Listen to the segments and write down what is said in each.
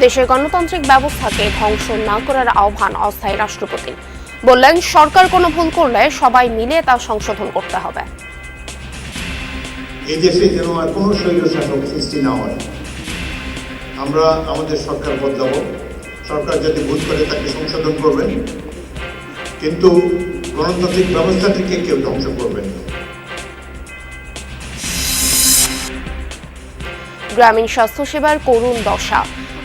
দেশের গণতান্ত্রিক ব্যবস্থাকে ধ্বংস না করার আহ্বান অস্থায়ী রাষ্ট্রপতি। বললেন, সরকার কোনো ভুল করলে সবাই মিলে তা সংশোধন করতে হবে। এই দেশে যেন আর কোনো স্বৈরশাসক সৃষ্টি না হয়। আমরা আমাদের সরকার বদলাবো, সরকার যদি ভুল করে তাকে সংশোধন করবেন, কিন্তু গণতান্ত্রিক ব্যবস্থাটিকে কেউ ধ্বংস করবেন না। গ্রামীণ স্বাস্থ্যসেবার করুণ দশা।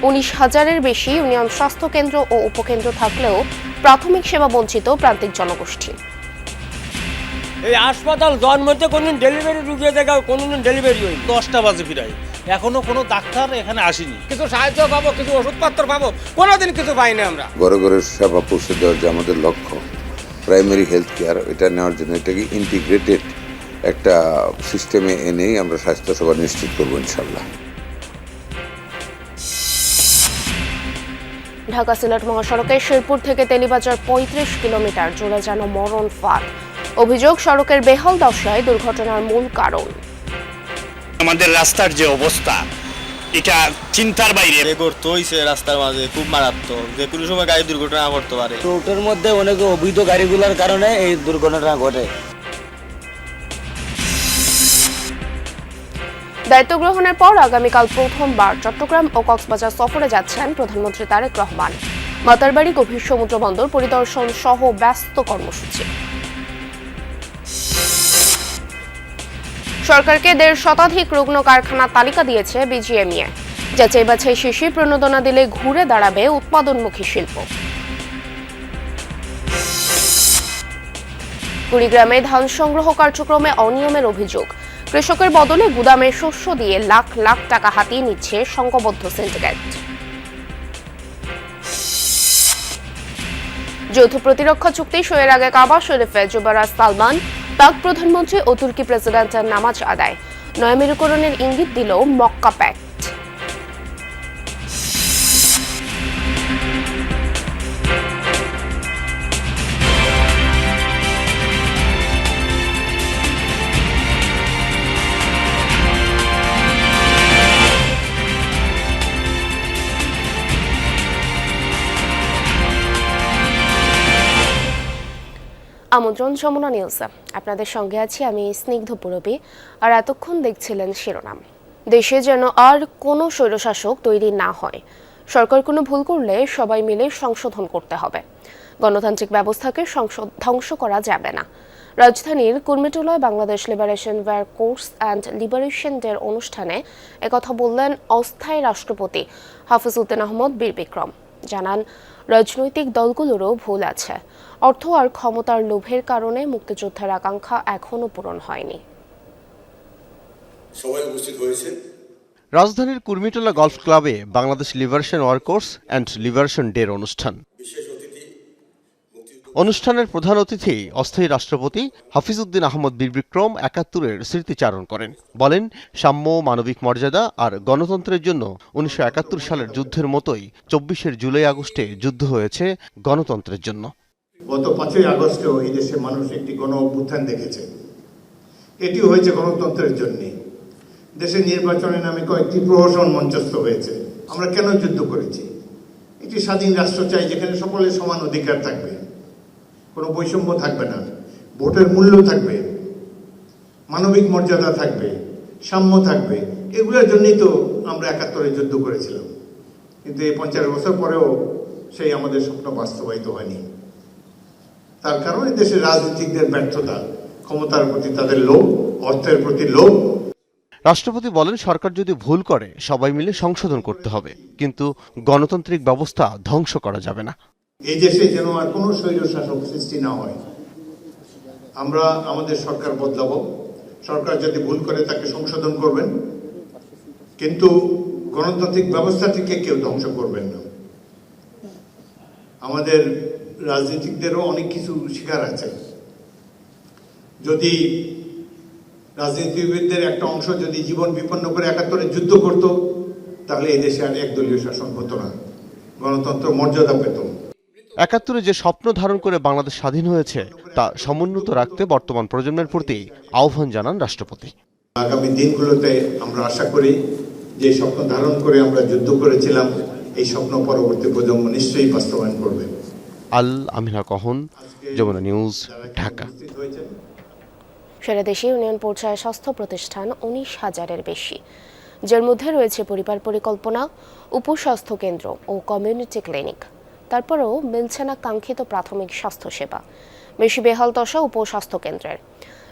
19,000-এর বেশি ইউনিয়ন স্বাস্থ্য কেন্দ্র ও উপকেন্দ্র থাকলেও প্রাথমিক সেবা বঞ্চিত প্রান্তিক জনগোষ্ঠী। এই হাসপাতাল জন্মতে কোনদিন ডেলিভারি রুগী দেখা কোনদিন ডেলিভারি হয় 10টা বাজে ফিরাই, এখনো কোনো ডাক্তার এখানে আসেনি। কিছু সাহায্য পাবো, কিছু ওষুধপত্র পাবো, কোনোদিন কিছু পাইনি আমরা। ঘরে ঘরে সেবা পৌঁছে দেওয়ার যে আমাদের লক্ষ্য, প্রাইমারি হেলথ কেয়ার, এটা নেওয়ার জন্য এটাকে ইন্টিগ্রেটেড একটা সিস্টেমে এনেই আমরা স্বাস্থ্যসেবা নিশ্চিত করবো ইনশাল্লাহ। ঢাকা সিলেট মহাসড়কের শেরপুর থেকে তেলিবাজার 35 কিলোমিটার জুড়ে যেন মরণ ফাঁদ। অভিযোগ, সড়কের বেহাল দশায় দুর্ঘটনার মূল কারণ। আমাদের রাস্তার যে অবস্থা, এটা চিন্তার বাইরে। গর্ত হইছে রাস্তার মাঝে, খুব মারাত্মক, যে কোনো সময় গাড়ি দুর্ঘটনা ঘটতে পারে। রোডের মধ্যে অনেক অবৈধ গাড়িগুলোর কারণে এই দুর্ঘটনা ঘটে। দায়িত্ব গ্রহণের পর আগামীকাল প্রথমবার চট্টগ্রাম ও কক্সবাজার সফরে যাচ্ছেন প্রধানমন্ত্রী তারেক রহমান। মাতারবাড়ি গভীর সমুদ্র বন্দর পরিদর্শন সহ ব্যস্ত কর্মসূচি। সরকারকে 1.5 শতাধিক রুগ্ন কারখানার তালিকা দিয়েছে বিজিএমইএ। যাচাই বাছাই শেষে প্রণোদনা দিলে ঘুরে দাঁড়াবে উৎপাদনমুখী শিল্প। কুড়িগ্রামে ধান সংগ্রহ কার্যক্রমে অনিয়মের অভিযোগ। কৃষকের বদলে গুদামে শস্য দিয়ে লাখ লাখ টাকা হাতিয়ে নিচ্ছে সংঘবদ্ধ সিন্ডিকেট। যৌথ প্রতিরক্ষা চুক্তি সইয়ের আগে কাবা শরীফে যুবরাজ সালমান, পাক প্রধানমন্ত্রী ও তুর্কি প্রেসিডেন্টের নামাজ আদায়। নয়ামেরুকরণের ইঙ্গিত দিল মক্কা প্যাক্ট। আমন্ত্রণ যমুনা নিউজে, আপনাদের সঙ্গে আছি আমি স্নিগ্ধ পুরবী। আর এতক্ষণ দেখছিলেন শিরোনাম। দেশে যেন আর কোনো স্বৈরশাসক তৈরি না হয়, সরকার কোনো ভুল করলে সবাই মিলে সংশোধন করতে হবে। গণতান্ত্রিক ব্যবস্থাকে ধ্বংস করা যাবে না। রাজধানীর কুর্মিটোলায় Bangladesh liberation war course and liberation ডের অনুষ্ঠানে একথা বললেন অস্থায়ী রাষ্ট্রপতি হাফিজউদ্দিন আহমদ বীর বিক্রম। জানান, রাজনৈতিক দলগুলোরও ভুল আছে। অর্থ আর ক্ষমতার লোভের কারণে মুক্তিযুদ্ধের আকাঙ্ক্ষা এখনো পূরণ হয়নি। সবাই উপস্থিত হয়েছে। রাজধানীর কুর্মিটোলা গলফ ক্লাবে বাংলাদেশ লিবারেশন ওয়ার্কর্স অ্যান্ড লিবারেশন ডের অনুষ্ঠান। অনুষ্ঠানের প্রধান অতিথি অস্থায়ী রাষ্ট্রপতি হাফিজউদ্দিন আহমদ বীর বিক্রম ৭১-এর স্মৃতিচারণ করেন। বলেন, সাম্য, মানবিক মর্যাদা আর গণতন্ত্রের জন্য ১৯৭১ সালের যুদ্ধের মতোই ২৪ জুলাই আগস্টে যুদ্ধ হয়েছে গণতন্ত্রের জন্য। গত 5ই আগস্টেও এই দেশের মানুষ একটি গণ অভ্যুত্থান দেখেছে। এটি হয়েছে গণতন্ত্রের জন্য। দেশের নির্বাচনের নামে কয়েকটি প্রহসন মঞ্চস্থ হয়েছে। আমরা কেন যুদ্ধ করেছি? একটি স্বাধীন রাষ্ট্র চাই, যেখানে সকলের সমান অধিকার থাকবে, কোনো বৈষম্য থাকবে না, ভোটের মূল্য থাকবে, মানবিক মর্যাদা থাকবে, সাম্য থাকবে। এগুলোর জন্যই তো আমরা ৭১-এ যুদ্ধ করেছিলাম। কিন্তু এই ৫০ বছর পরেও সেই আমাদের স্বপ্ন বাস্তবায়িত হয়নি। তার কারণে দেশের রাজনীতিকদের ব্যর্থতা, ক্ষমতার প্রতি তাদের লোভ, অর্থের প্রতি লোভ। রাষ্ট্রপতি বলেন, সরকার যদি ভুল করে সবাই মিলে সংশোধন করতে হবে, কিন্তু গণতান্ত্রিক ব্যবস্থা ধ্বংস করা যাবে না। এই দেশে যেন আর কোনো স্বৈরশাসক সৃষ্টি না হয়। আমরা আমাদের সরকার বদলাবো, সরকার যদি ভুল করে তাকে সংশোধন করবেন, কিন্তু গণতান্ত্রিক ব্যবস্থাটিকে কেউ ধ্বংস করবেন না। আমাদের রাজনীতিকদেরও অনেক কিছু শিকার আছে। যদি রাজনীতিবিদদের একটা অংশ যদি জীবন বিপন্ন করে ৭১-এ যুদ্ধ করত, তাহলে এই দেশে আর একদলীয় শাসন হতো না, গণতন্ত্র মর্যাদা পেত। ৭১-এ যে স্বপ্ন ধারণ করে বাংলাদেশ স্বাধীন হয়েছে তা সমুন্নত রাখতে বর্তমান প্রজন্মের প্রতি আহ্বান জানান রাষ্ট্রপতি। আগামী দিনগুলোতে আমরা আশা করি যে স্বপ্ন ধারণ করে আমরা যুদ্ধ করেছিলাম, এই স্বপ্ন পরবর্তী প্রজন্ম নিশ্চয়ই বাস্তবায়ন করবে। আল আমিনা কহন, যমুনা নিউজ, ঢাকা। সারা দেশে ইউনিয়ন পর্যায়ে স্বাস্থ্য প্রতিষ্ঠান 19,000-এর বেশি, যার মধ্যে রয়েছে পরিবার পরিকল্পনা, উপস্বাস্থ্য কেন্দ্র ও কমিউনিটি ক্লিনিক। তারপরেও মিলছে না কাঙ্ক্ষিত প্রাথমিক স্বাস্থ্যসেবা, বেশি বেহাল দশা উপস্বাস্থ্য কেন্দ্রের।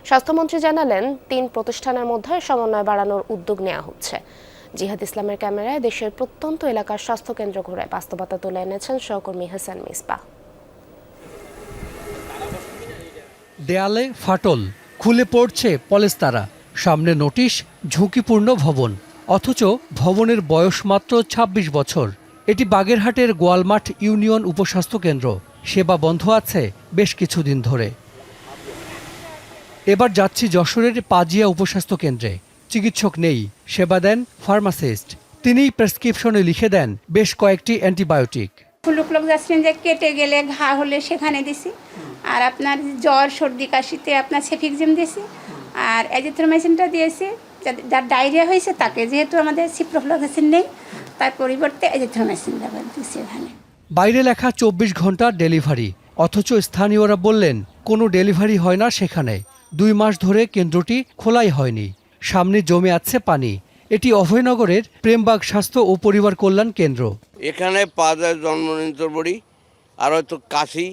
স্বাস্থ্যমন্ত্রী জানালেন 3 প্রতিষ্ঠানের মধ্যে সমন্বয় বাড়ানোর উদ্যোগ নেওয়া হচ্ছে। জিহাদ ইসলামের ক্যামেরায় দেশের প্রত্যন্ত এলাকার স্বাস্থ্যকেন্দ্র ঘুরে বাস্তবতা তুলে এনেছেন সহকর্মী হাসান মিসবাহ। দেয়ালে ফাটল, খুলে পড়ছে পলেস্তারা, সামনে নোটিশ ঝুঁকিপূর্ণ ভবন, অথচ ভবনের বয়স মাত্র 26 বছর। এটি বাগেরহাটের গোয়ালমাঠ ইউনিয়ন উপস্বাস্থ্য কেন্দ্র। সেবা বন্ধ আছে বেশ কিছুদিন ধরে। এবার যাচ্ছি যশোরের পাজিয়া উপস্বাস্থ্য কেন্দ্রে। চিকিৎসক নেই, সেবা দেন ফার্মাসিস্ট। তিনিই প্রেসক্রিপশনে লিখে দেন বেশ কয়েকটি অ্যান্টিবায়োটিক। ফ্লুক্লোক্সাসিন যে কেটে গেলে ঘা হলে সেখানে দিছি, আর আপনার জ্বর সর্দি কাশিতে আপনার সেফিক্সিম দিয়েছি, আর অ্যাজিথ্রোমাইসিনটা দিয়েছি। যার ডায়রিয়া হয়েছে তাকে, যেহেতু আমাদের সিপ্রোফ্লক্সাসিন নেই, তার পরিবর্তে অ্যাজিথ্রোমাইসিন ব্যবহার দিচ্ছি এখানে। বাইরে লেখা 24 ঘন্টা ডেলিভারি, অথচ স্থানীয়রা বললেন কোনো ডেলিভারি হয় না সেখানে। 2 মাস ধরে কেন্দ্রটি খোলাই হয়নি, সামনে জমে আছে পানি। এটি অভয়নগরের প্রেমবাগ স্বাস্থ্য ও পরিবার কল্যাণ কেন্দ্র। এখানে পাওয়া যায় জন্মনিয়ন্ত্রণ বড়ি, আর হয়তো কাশি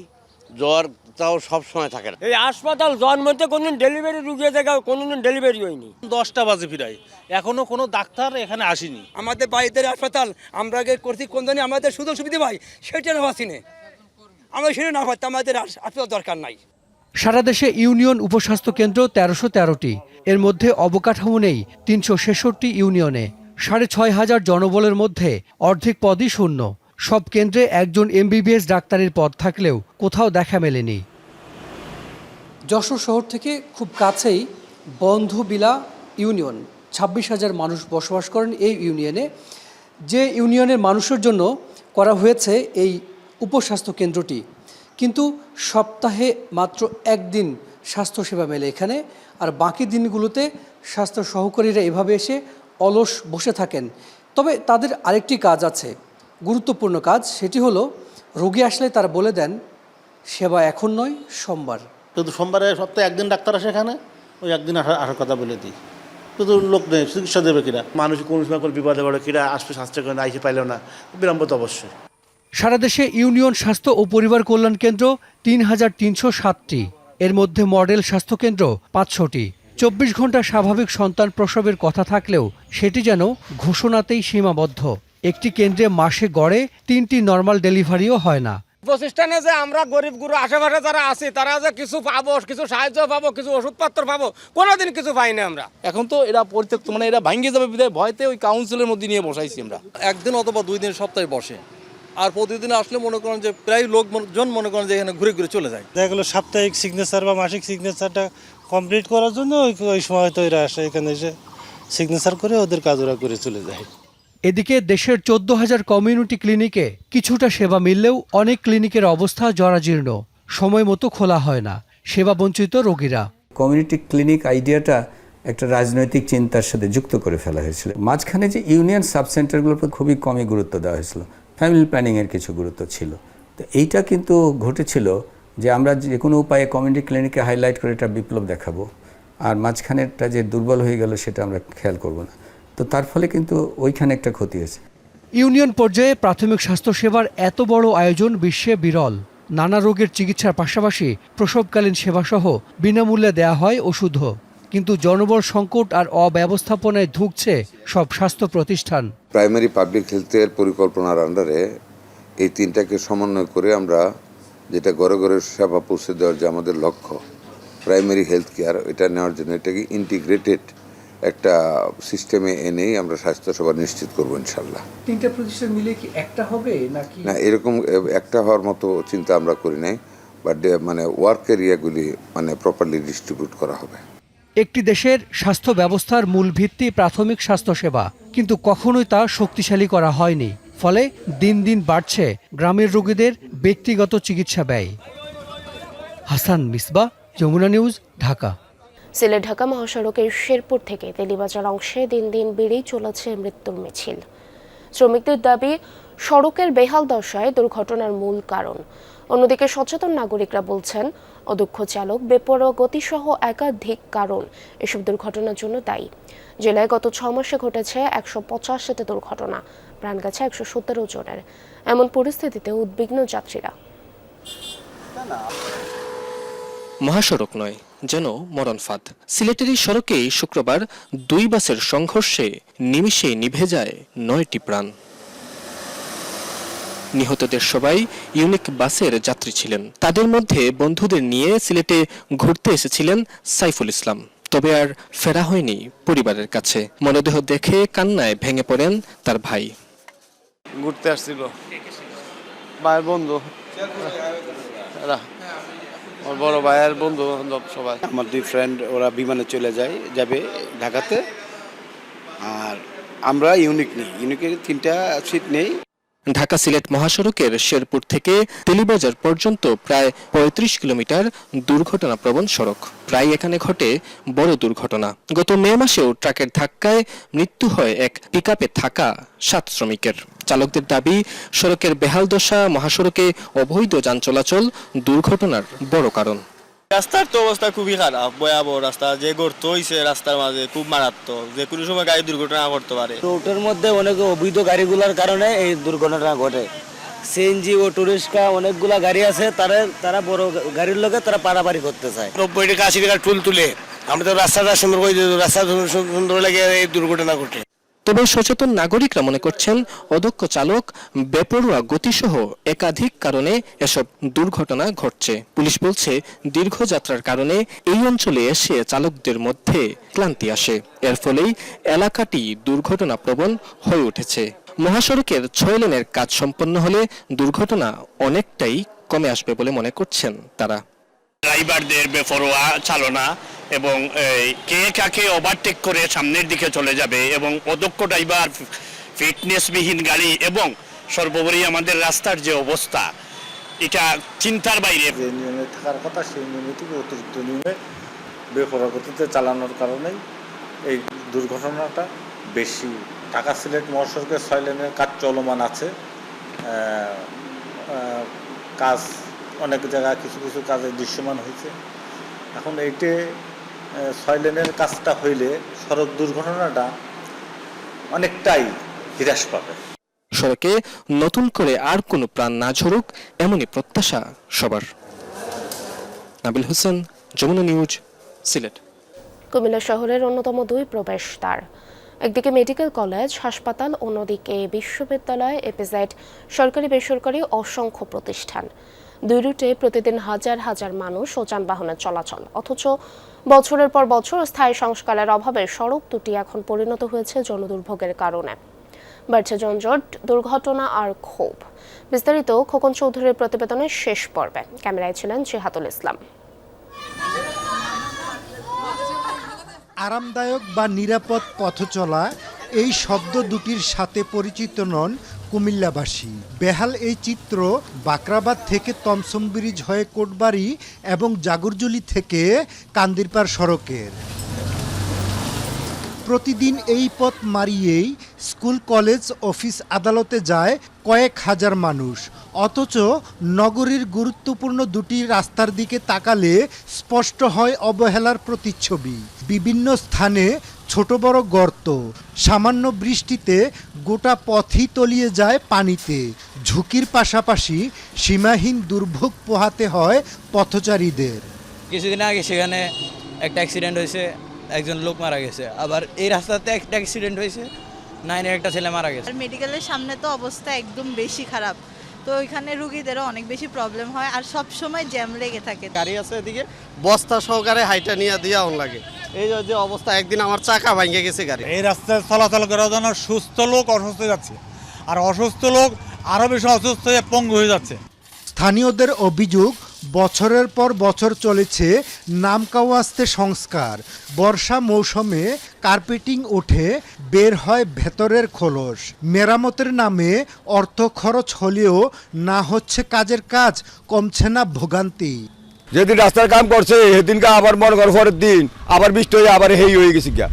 জ্বর, তাও সব সময় থাকে না। এই হাসপাতাল জন্মতে কোনদিন ডেলিভারি রুগী জায়গায় কোনদিন ডেলিভারি হয়নি। 10টা বাজে ফিরাই, এখনো কোনো ডাক্তার এখানে আসেনি। আমাদের বাড়িতে হাসপাতাল আমরা আগে করছি, কোন দিনই আমাদের সুযোগ সুবিধা পাই সেটা না পাচ্ছি না। আমরা সেটা না পাচ্ছি, আমাদের হাসপাতাল দরকার নাই। সারা দেশে ইউনিয়ন উপস্বাস্থ্য কেন্দ্র 1313টি, এর মধ্যে অবকাঠামো নেই 366 ইউনিয়নে। 6,500 জনবলের মধ্যে অর্ধেক পদই শূন্য। সব কেন্দ্রে একজন MBBS ডাক্তারের পদ থাকলেও কোথাও দেখা মেলেনি। যশোর শহর থেকে খুব কাছেই বন্ধবিলা ইউনিয়ন, 26,000 মানুষ বসবাস করেন এই ইউনিয়নে। যে ইউনিয়নের মানুষের জন্য করা হয়েছে এই উপস্বাস্থ্য কেন্দ্রটি, কিন্তু সপ্তাহে মাত্র 1 দিন স্বাস্থ্যসেবা মেলে এখানে, আর বাকি দিনগুলোতে স্বাস্থ্য সহকারীরা এভাবে এসে অলস বসে থাকেন। তবে তাদের আরেকটি কাজ আছে, গুরুত্বপূর্ণ কাজ, সেটি হলো রোগী আসলে তারা বলে দেন সেবা এখন নয়, সোমবার। কিন্তু সোমবারে সপ্তাহে 1 দিন ডাক্তার আসে এখানে, ওই 1 দিন আসার কথা বলে দিই। কিন্তু লোক নেই, চিকিৎসা দেবে কিনা, মানুষ কোন সময় করে বিপদে পড়ে কিনা, আসবে স্বাস্থ্যকেন্দ্রে আইসে পাইল না, বিলম্ব তো অবশ্যই। সারা দেশে ইউনিয়ন স্বাস্থ্য ও পরিবার কল্যাণ কেন্দ্র 3,307টি, এর মধ্যে মডেল স্বাস্থ্যকেন্দ্র 500টি। 24 ঘন্টা স্বাভাবিক সন্তান প্রসবের কথা থাকলেও সেটি যেন ঘোষণাতেই সীমাবদ্ধ। একটি কেন্দ্রে মাসে গড়ে 3টি নর্মাল ডেলিভারিও হয় না। প্রতিষ্ঠানে যে আমরা গরিব গুরু আশেপাশে যারা আছি, তারা যে কিছু পাবো, কিছু সাহায্য পাবো, কিছু ওষুধপত্র পাবো, কোনোদিন কিছু পাই না আমরা। এখন তো এরা পরিত্যক্ত, মানে এরা ভাঙ্গে যাবে বিধায় ভয়তে ওই কাউন্সিলের মধ্যে নিয়ে বসাইছি আমরা। 1 দিন অথবা 2 দিন সপ্তাহে বসে, আর প্রতিদিন আসলে মনে করেন যে প্রায় লোকজন মনে করেন যে এখানে ঘুরে ঘুরে চলে যায়। দেখা গেলো সাপ্তাহিক সিগনেচার বা মাসিক সিগনেচারটা কমপ্লিট করার জন্য ওই সময় হয়তো এরা আসে, এখানে এসে সিগনেচার করে ওদের কাজ ওরা করে চলে যায়। এদিকে দেশের 14,000 কমিউনিটি ক্লিনিকে কিছুটা সেবা মিললেও অনেক ক্লিনিকের অবস্থা জরাজীর্ণ, সময় মতো খোলা হয় না, সেবা বঞ্চিত রোগীরা। কমিউনিটি ক্লিনিক আইডিয়াটা একটা রাজনৈতিক চিন্তার সাথে যুক্ত করে ফেলা হয়েছিল। মাঝখানে যে ইউনিয়ন সাবসেন্টারগুলোর উপর খুবই কমই গুরুত্ব দেওয়া হয়েছিল, ফ্যামিলি প্ল্যানিংয়ের কিছু গুরুত্ব ছিল। তো এইটা কিন্তু ঘটেছিল যে আমরা যে কোনো উপায়ে কমিউনিটি ক্লিনিকে হাইলাইট করে এটা বিপ্লব দেখাবো, আর মাঝখানেরটা যে দুর্বল হয়ে গেল সেটা আমরা খেয়াল করব না। তো তার ফলে কিন্তু ওইখানে একটা ক্ষতি হয়েছে। ইউনিয়ন পর্যায়ে প্রাথমিক স্বাস্থ্যসেবার এত বড় আয়োজন বিশ্বে বিরল। নানা রোগের চিকিৎসার পাশাপাশি প্রসবকালীন সেবাসহ বিনামূল্যে দেয়া হয় ওষুধও। কিন্তু জনবল সংকট আর অব্যবস্থাপনায় ধুঁকছে সব স্বাস্থ্য প্রতিষ্ঠান। প্রাইমারি পাবলিক হেলথের পরিকল্পনার আন্ডারে এই 3টাকে সমন্বয় করে আমরা যেটা ঘরে ঘরে সেবা পৌঁছে দেওয়ার যে আমাদের লক্ষ্য, প্রাইমারি হেলথ কেয়ার, এটা নেওয়ার জন্য এটাকে ইন্টিগ্রেটেড একটা সিস্টেমে এনেই আমরা স্বাস্থ্যসেবা নিশ্চিত করবো ইনশাল্লাহ। 3টা প্রতিষ্ঠান মিলে কি একটা হবে নাকি? না, এরকম একটা হওয়ার মতো চিন্তা আমরা করি নাই, বাট মানে ওয়ার্ক এরিয়াগুলি মানে প্রপারলি ডিস্ট্রিবিউট করা হবে। একটি দেশের স্বাস্থ্য ব্যবস্থার মূল ভিত্তি প্রাথমিক স্বাস্থ্যসেবা, কিন্তু কখনোই তা শক্তিশালী করা হয়নি। ফলে দিন দিন বাড়ছে গ্রামের রোগীদের ব্যক্তিগত চিকিৎসা ব্যয়। হাসান মিসবাহ, যমুনা নিউজ, ঢাকা। সিলেট ঢাকা মহাসড়কের শেরপুর থেকে তেলিবাজার অংশে দিন দিন বেড়েই চলেছে মৃত্যুর মিছিল। শ্রমিকদের দাবি সড়কের বেহাল দশায় দুর্ঘটনার মূল কারণ। অন্যদিকে সচেতন নাগরিকরা বলছেন অদক্ষ চালক, বেপরোয়া গতিসহ একাধিক কারণ এসব দুর্ঘটনার জন্য দায়ী। জেলায় গত 6 মাসে ঘটেছে 185টি দুর্ঘটনা, প্রাণ গেছে 117 জনের। এমন পরিস্থিতিতে উদ্বিগ্ন যাত্রীরা। মহাসড়ক নয়, যেন মরণ ফাঁদ। সিলেটের এই সড়কেই শুক্রবার 2 বাসের সংঘর্ষে নিমিষে নিভে যায় 9টি প্রাণ। নিহতদের সবাই ইউনিক বাসের যাত্রী ছিলেন। তাদের মধ্যে বন্ধুদের নিয়ে সিলেটে ঘুরতে এসেছিলেন সাইফুল ইসলাম। তবে আর ফেরা হয়নি পরিবারের কাছে। মরদেহ দেখে কান্নায় ভেঙে পড়েন তার ভাই। ঘুরতে আসছিল ভাইয়ের বন্ধু, আমার বড় ভাইয়ের বন্ধু সবাই। আমার 2 ফ্রেন্ড ওরা বিমানে চলে যাবে ঢাকাতে, আর আমরা ইউনিকের 3টা সিট নেই। ঢাকা সিলেট মহাসড়কের শেরপুর থেকে তেলিবাজার পর্যন্ত প্রায় 35 কিলোমিটার দুর্ঘটনাপ্রবণ সড়ক। প্রায় এখানে ঘটে বড় দুর্ঘটনা। গত মে মাসেও ট্রাকের ধাক্কায় মৃত্যু হয় এক পিকআপে থাকা 7 শ্রমিকের। চালকদের দাবি, সড়কের বেহাল দশা, মহাসড়কে অবৈধ যান চলাচল দুর্ঘটনার বড় কারণ। রাস্তার তো অবস্থা খুবই খারাপ, ভয়াবহ রাস্তা। যে গর্ত হইছে রাস্তার মাঝে খুব মারাত্মক, যে কোনো সময় গাড়ি দুর্ঘটনা ঘটতে পারে। রোডের মধ্যে অনেক অবৈধ গাড়িগুলোর কারণে এই দুর্ঘটনা ঘটে। সিএনজি ও টুরিস্ট অনেকগুলা গাড়ি আছে, তারা বড় গাড়ির লোকে তারা পারাপারি করতে চায়। 90 টাকা 80 টাকা টুল তুলে আমরা তো রাস্তাটা সুন্দর করে দিই, রাস্তা সুন্দর লাগে এই দুর্ঘটনা ঘটে। তবে সচেতন নাগরিকরা মনে করছেন অদক্ষ চালক, বেপরোয়া গতিসহ একাধিক কারণে এসব দুর্ঘটনা ঘটছে। পুলিশ বলছে দীর্ঘ যাত্রার কারণে এই অঞ্চলে এসে চালকদের মধ্যে ক্লান্তি আসে। এর ফলেই এলাকাটি দুর্ঘটনাপ্রবণ হয়ে উঠেছে। মহাসড়কের 6 লেনের কাজ সম্পন্ন হলে দুর্ঘটনা অনেকটাই কমে আসবে বলে মনে করছেন তারা। ড্রাইভারদের বেপরোয়া চালনা এবং কে কাকে ওভারটেক করে সামনের দিকে চলে যাবে এবং অদক্ষ ড্রাইভার, ফিটনেসবিহীন গাড়ি এবং সর্বোপরি আমাদের রাস্তার যে অবস্থা, এটা চিন্তার বাইরে। যে নিয়মে থাকার কথা সেই নিয়মে থেকে অতিরিক্ত নিয়মে বেপরোয়া গতিতে চালানোর কারণেই এই দুর্ঘটনাটা বেশি। ঢাকা সিলেট মহাসড়কের 6 লেনের কাজ চলমান আছে। কাজ অনেক জায়গায় কিছু কিছু কাজে দৃশ্যমান হয়েছে। এখন এইটে 6 লেনের কাজটা হইলে সড়ক দুর্ঘটনাটা অনেকটাই হ্রাস পাবে। সড়কে নতুন করে আর কোনো প্রাণ না ঝরুক, এমনই প্রত্যাশা সবার। নাবিল হোসেন, যমুনা নিউজ, সিলেট। কুমিল্লা শহরের অন্যতম 2 প্রবেশদ্বার, একদিকে মেডিকেল কলেজ, হাসপাতাল, অন্যদিকে বিশ্ববিদ্যালয়, এপিজেড, সরকারি বেসরকারি অসংখ্য প্রতিষ্ঠান। 2 রুটে প্রতিদিন হাজার হাজার মানুষ ও যানবাহনের চলাচল। অথচ বছরের পর বছর স্থায়ী সংস্কারের অভাবে সড়ক দুটি এখন পরিণত হয়েছে জনদুর্ভোগের কারণে। বাড়ছে যানজট, দুর্ঘটনা আর ক্ষোভ। বিস্তারিত খোকন চৌধুরীর প্রতিবেদনের শেষ পর্বে। ক্যামেরায় ছিলেন জিহাদুল ইসলাম। আরামদায়ক বা নিরাপদ পথচলা, এই শব্দ দুটির সাথে পরিচিত নন কুমিল্লাবাসী। বেহাল এই চিত্র বাকরাবাদ থেকে তমসম ব্রিজ হয়ে কোটবাড়ি এবং জাগরজুলি থেকে কান্দিরপাড় সড়কের। প্রতিদিন এই পথ মারিয়েই স্কুল, কলেজ, অফিস, আদালতে যায় কয়েক হাজার মানুষ। অথচ নগরীর গুরুত্বপূর্ণ দুটি রাস্তার দিকে তাকালে স্পষ্ট হয় অবহেলার প্রতিচ্ছবি। বিভিন্ন স্থানে ছোট বড় গর্ত, সামান্য বৃষ্টিতে গোটা পথই তলিয়ে যায় পানিতে। ঝুঁকির পাশাপাশি সীমাহীন দুর্ভোগ পোহাতে হয় পথচারীদের। কিছুদিন আগে সেখানে একটা অ্যাক্সিডেন্ট হয়েছে, একজন লোক মারা গেছে। আবার এই রাস্তাতে একটা অ্যাক্সিডেন্ট হয়েছে, 9-এর একটা ছেলে মারা গেছে। মেডিকেলের সামনে তো অবস্থা একদম বেশি খারাপ, তো ওইখানে রুগীদেরও অনেক বেশি প্রবলেম হয় আর সব সময় জ্যাম লেগে থাকে। গাড়ি আছে এদিকে বস্তা সহকারে হাইটা নিয়ে দিয়া লাগে। এই যে অবস্থা, একদিন আমার চাকা ভাঙে গেছে গাড়ি। এই রাস্তায় চলাচল করার জন্য সুস্থ লোক অসুস্থ হয়ে যাচ্ছে, আর অসুস্থ লোক আরো বেশি অসুস্থ হয়ে পঙ্গু হয়ে যাচ্ছে। স্থানীয়দের অভিযোগ, বছরের পর বছর চলেছে নামকাওয়াস্তে সংস্কার। বর্ষা মৌসুমে কার্পেটিং ওঠে, বের হয় ভেতরের খোলস। মেরামতের নামে অর্থ খরচ হলেও না হচ্ছে কাজের কাজ, কমছে না ভোগান্তি। যেদিন রাস্তার কাম করছে সেদিনকে আবার মনে করো পরের দিন আবার বৃষ্টি হয়ে আবার হেই হয়ে গেছে গিয়া।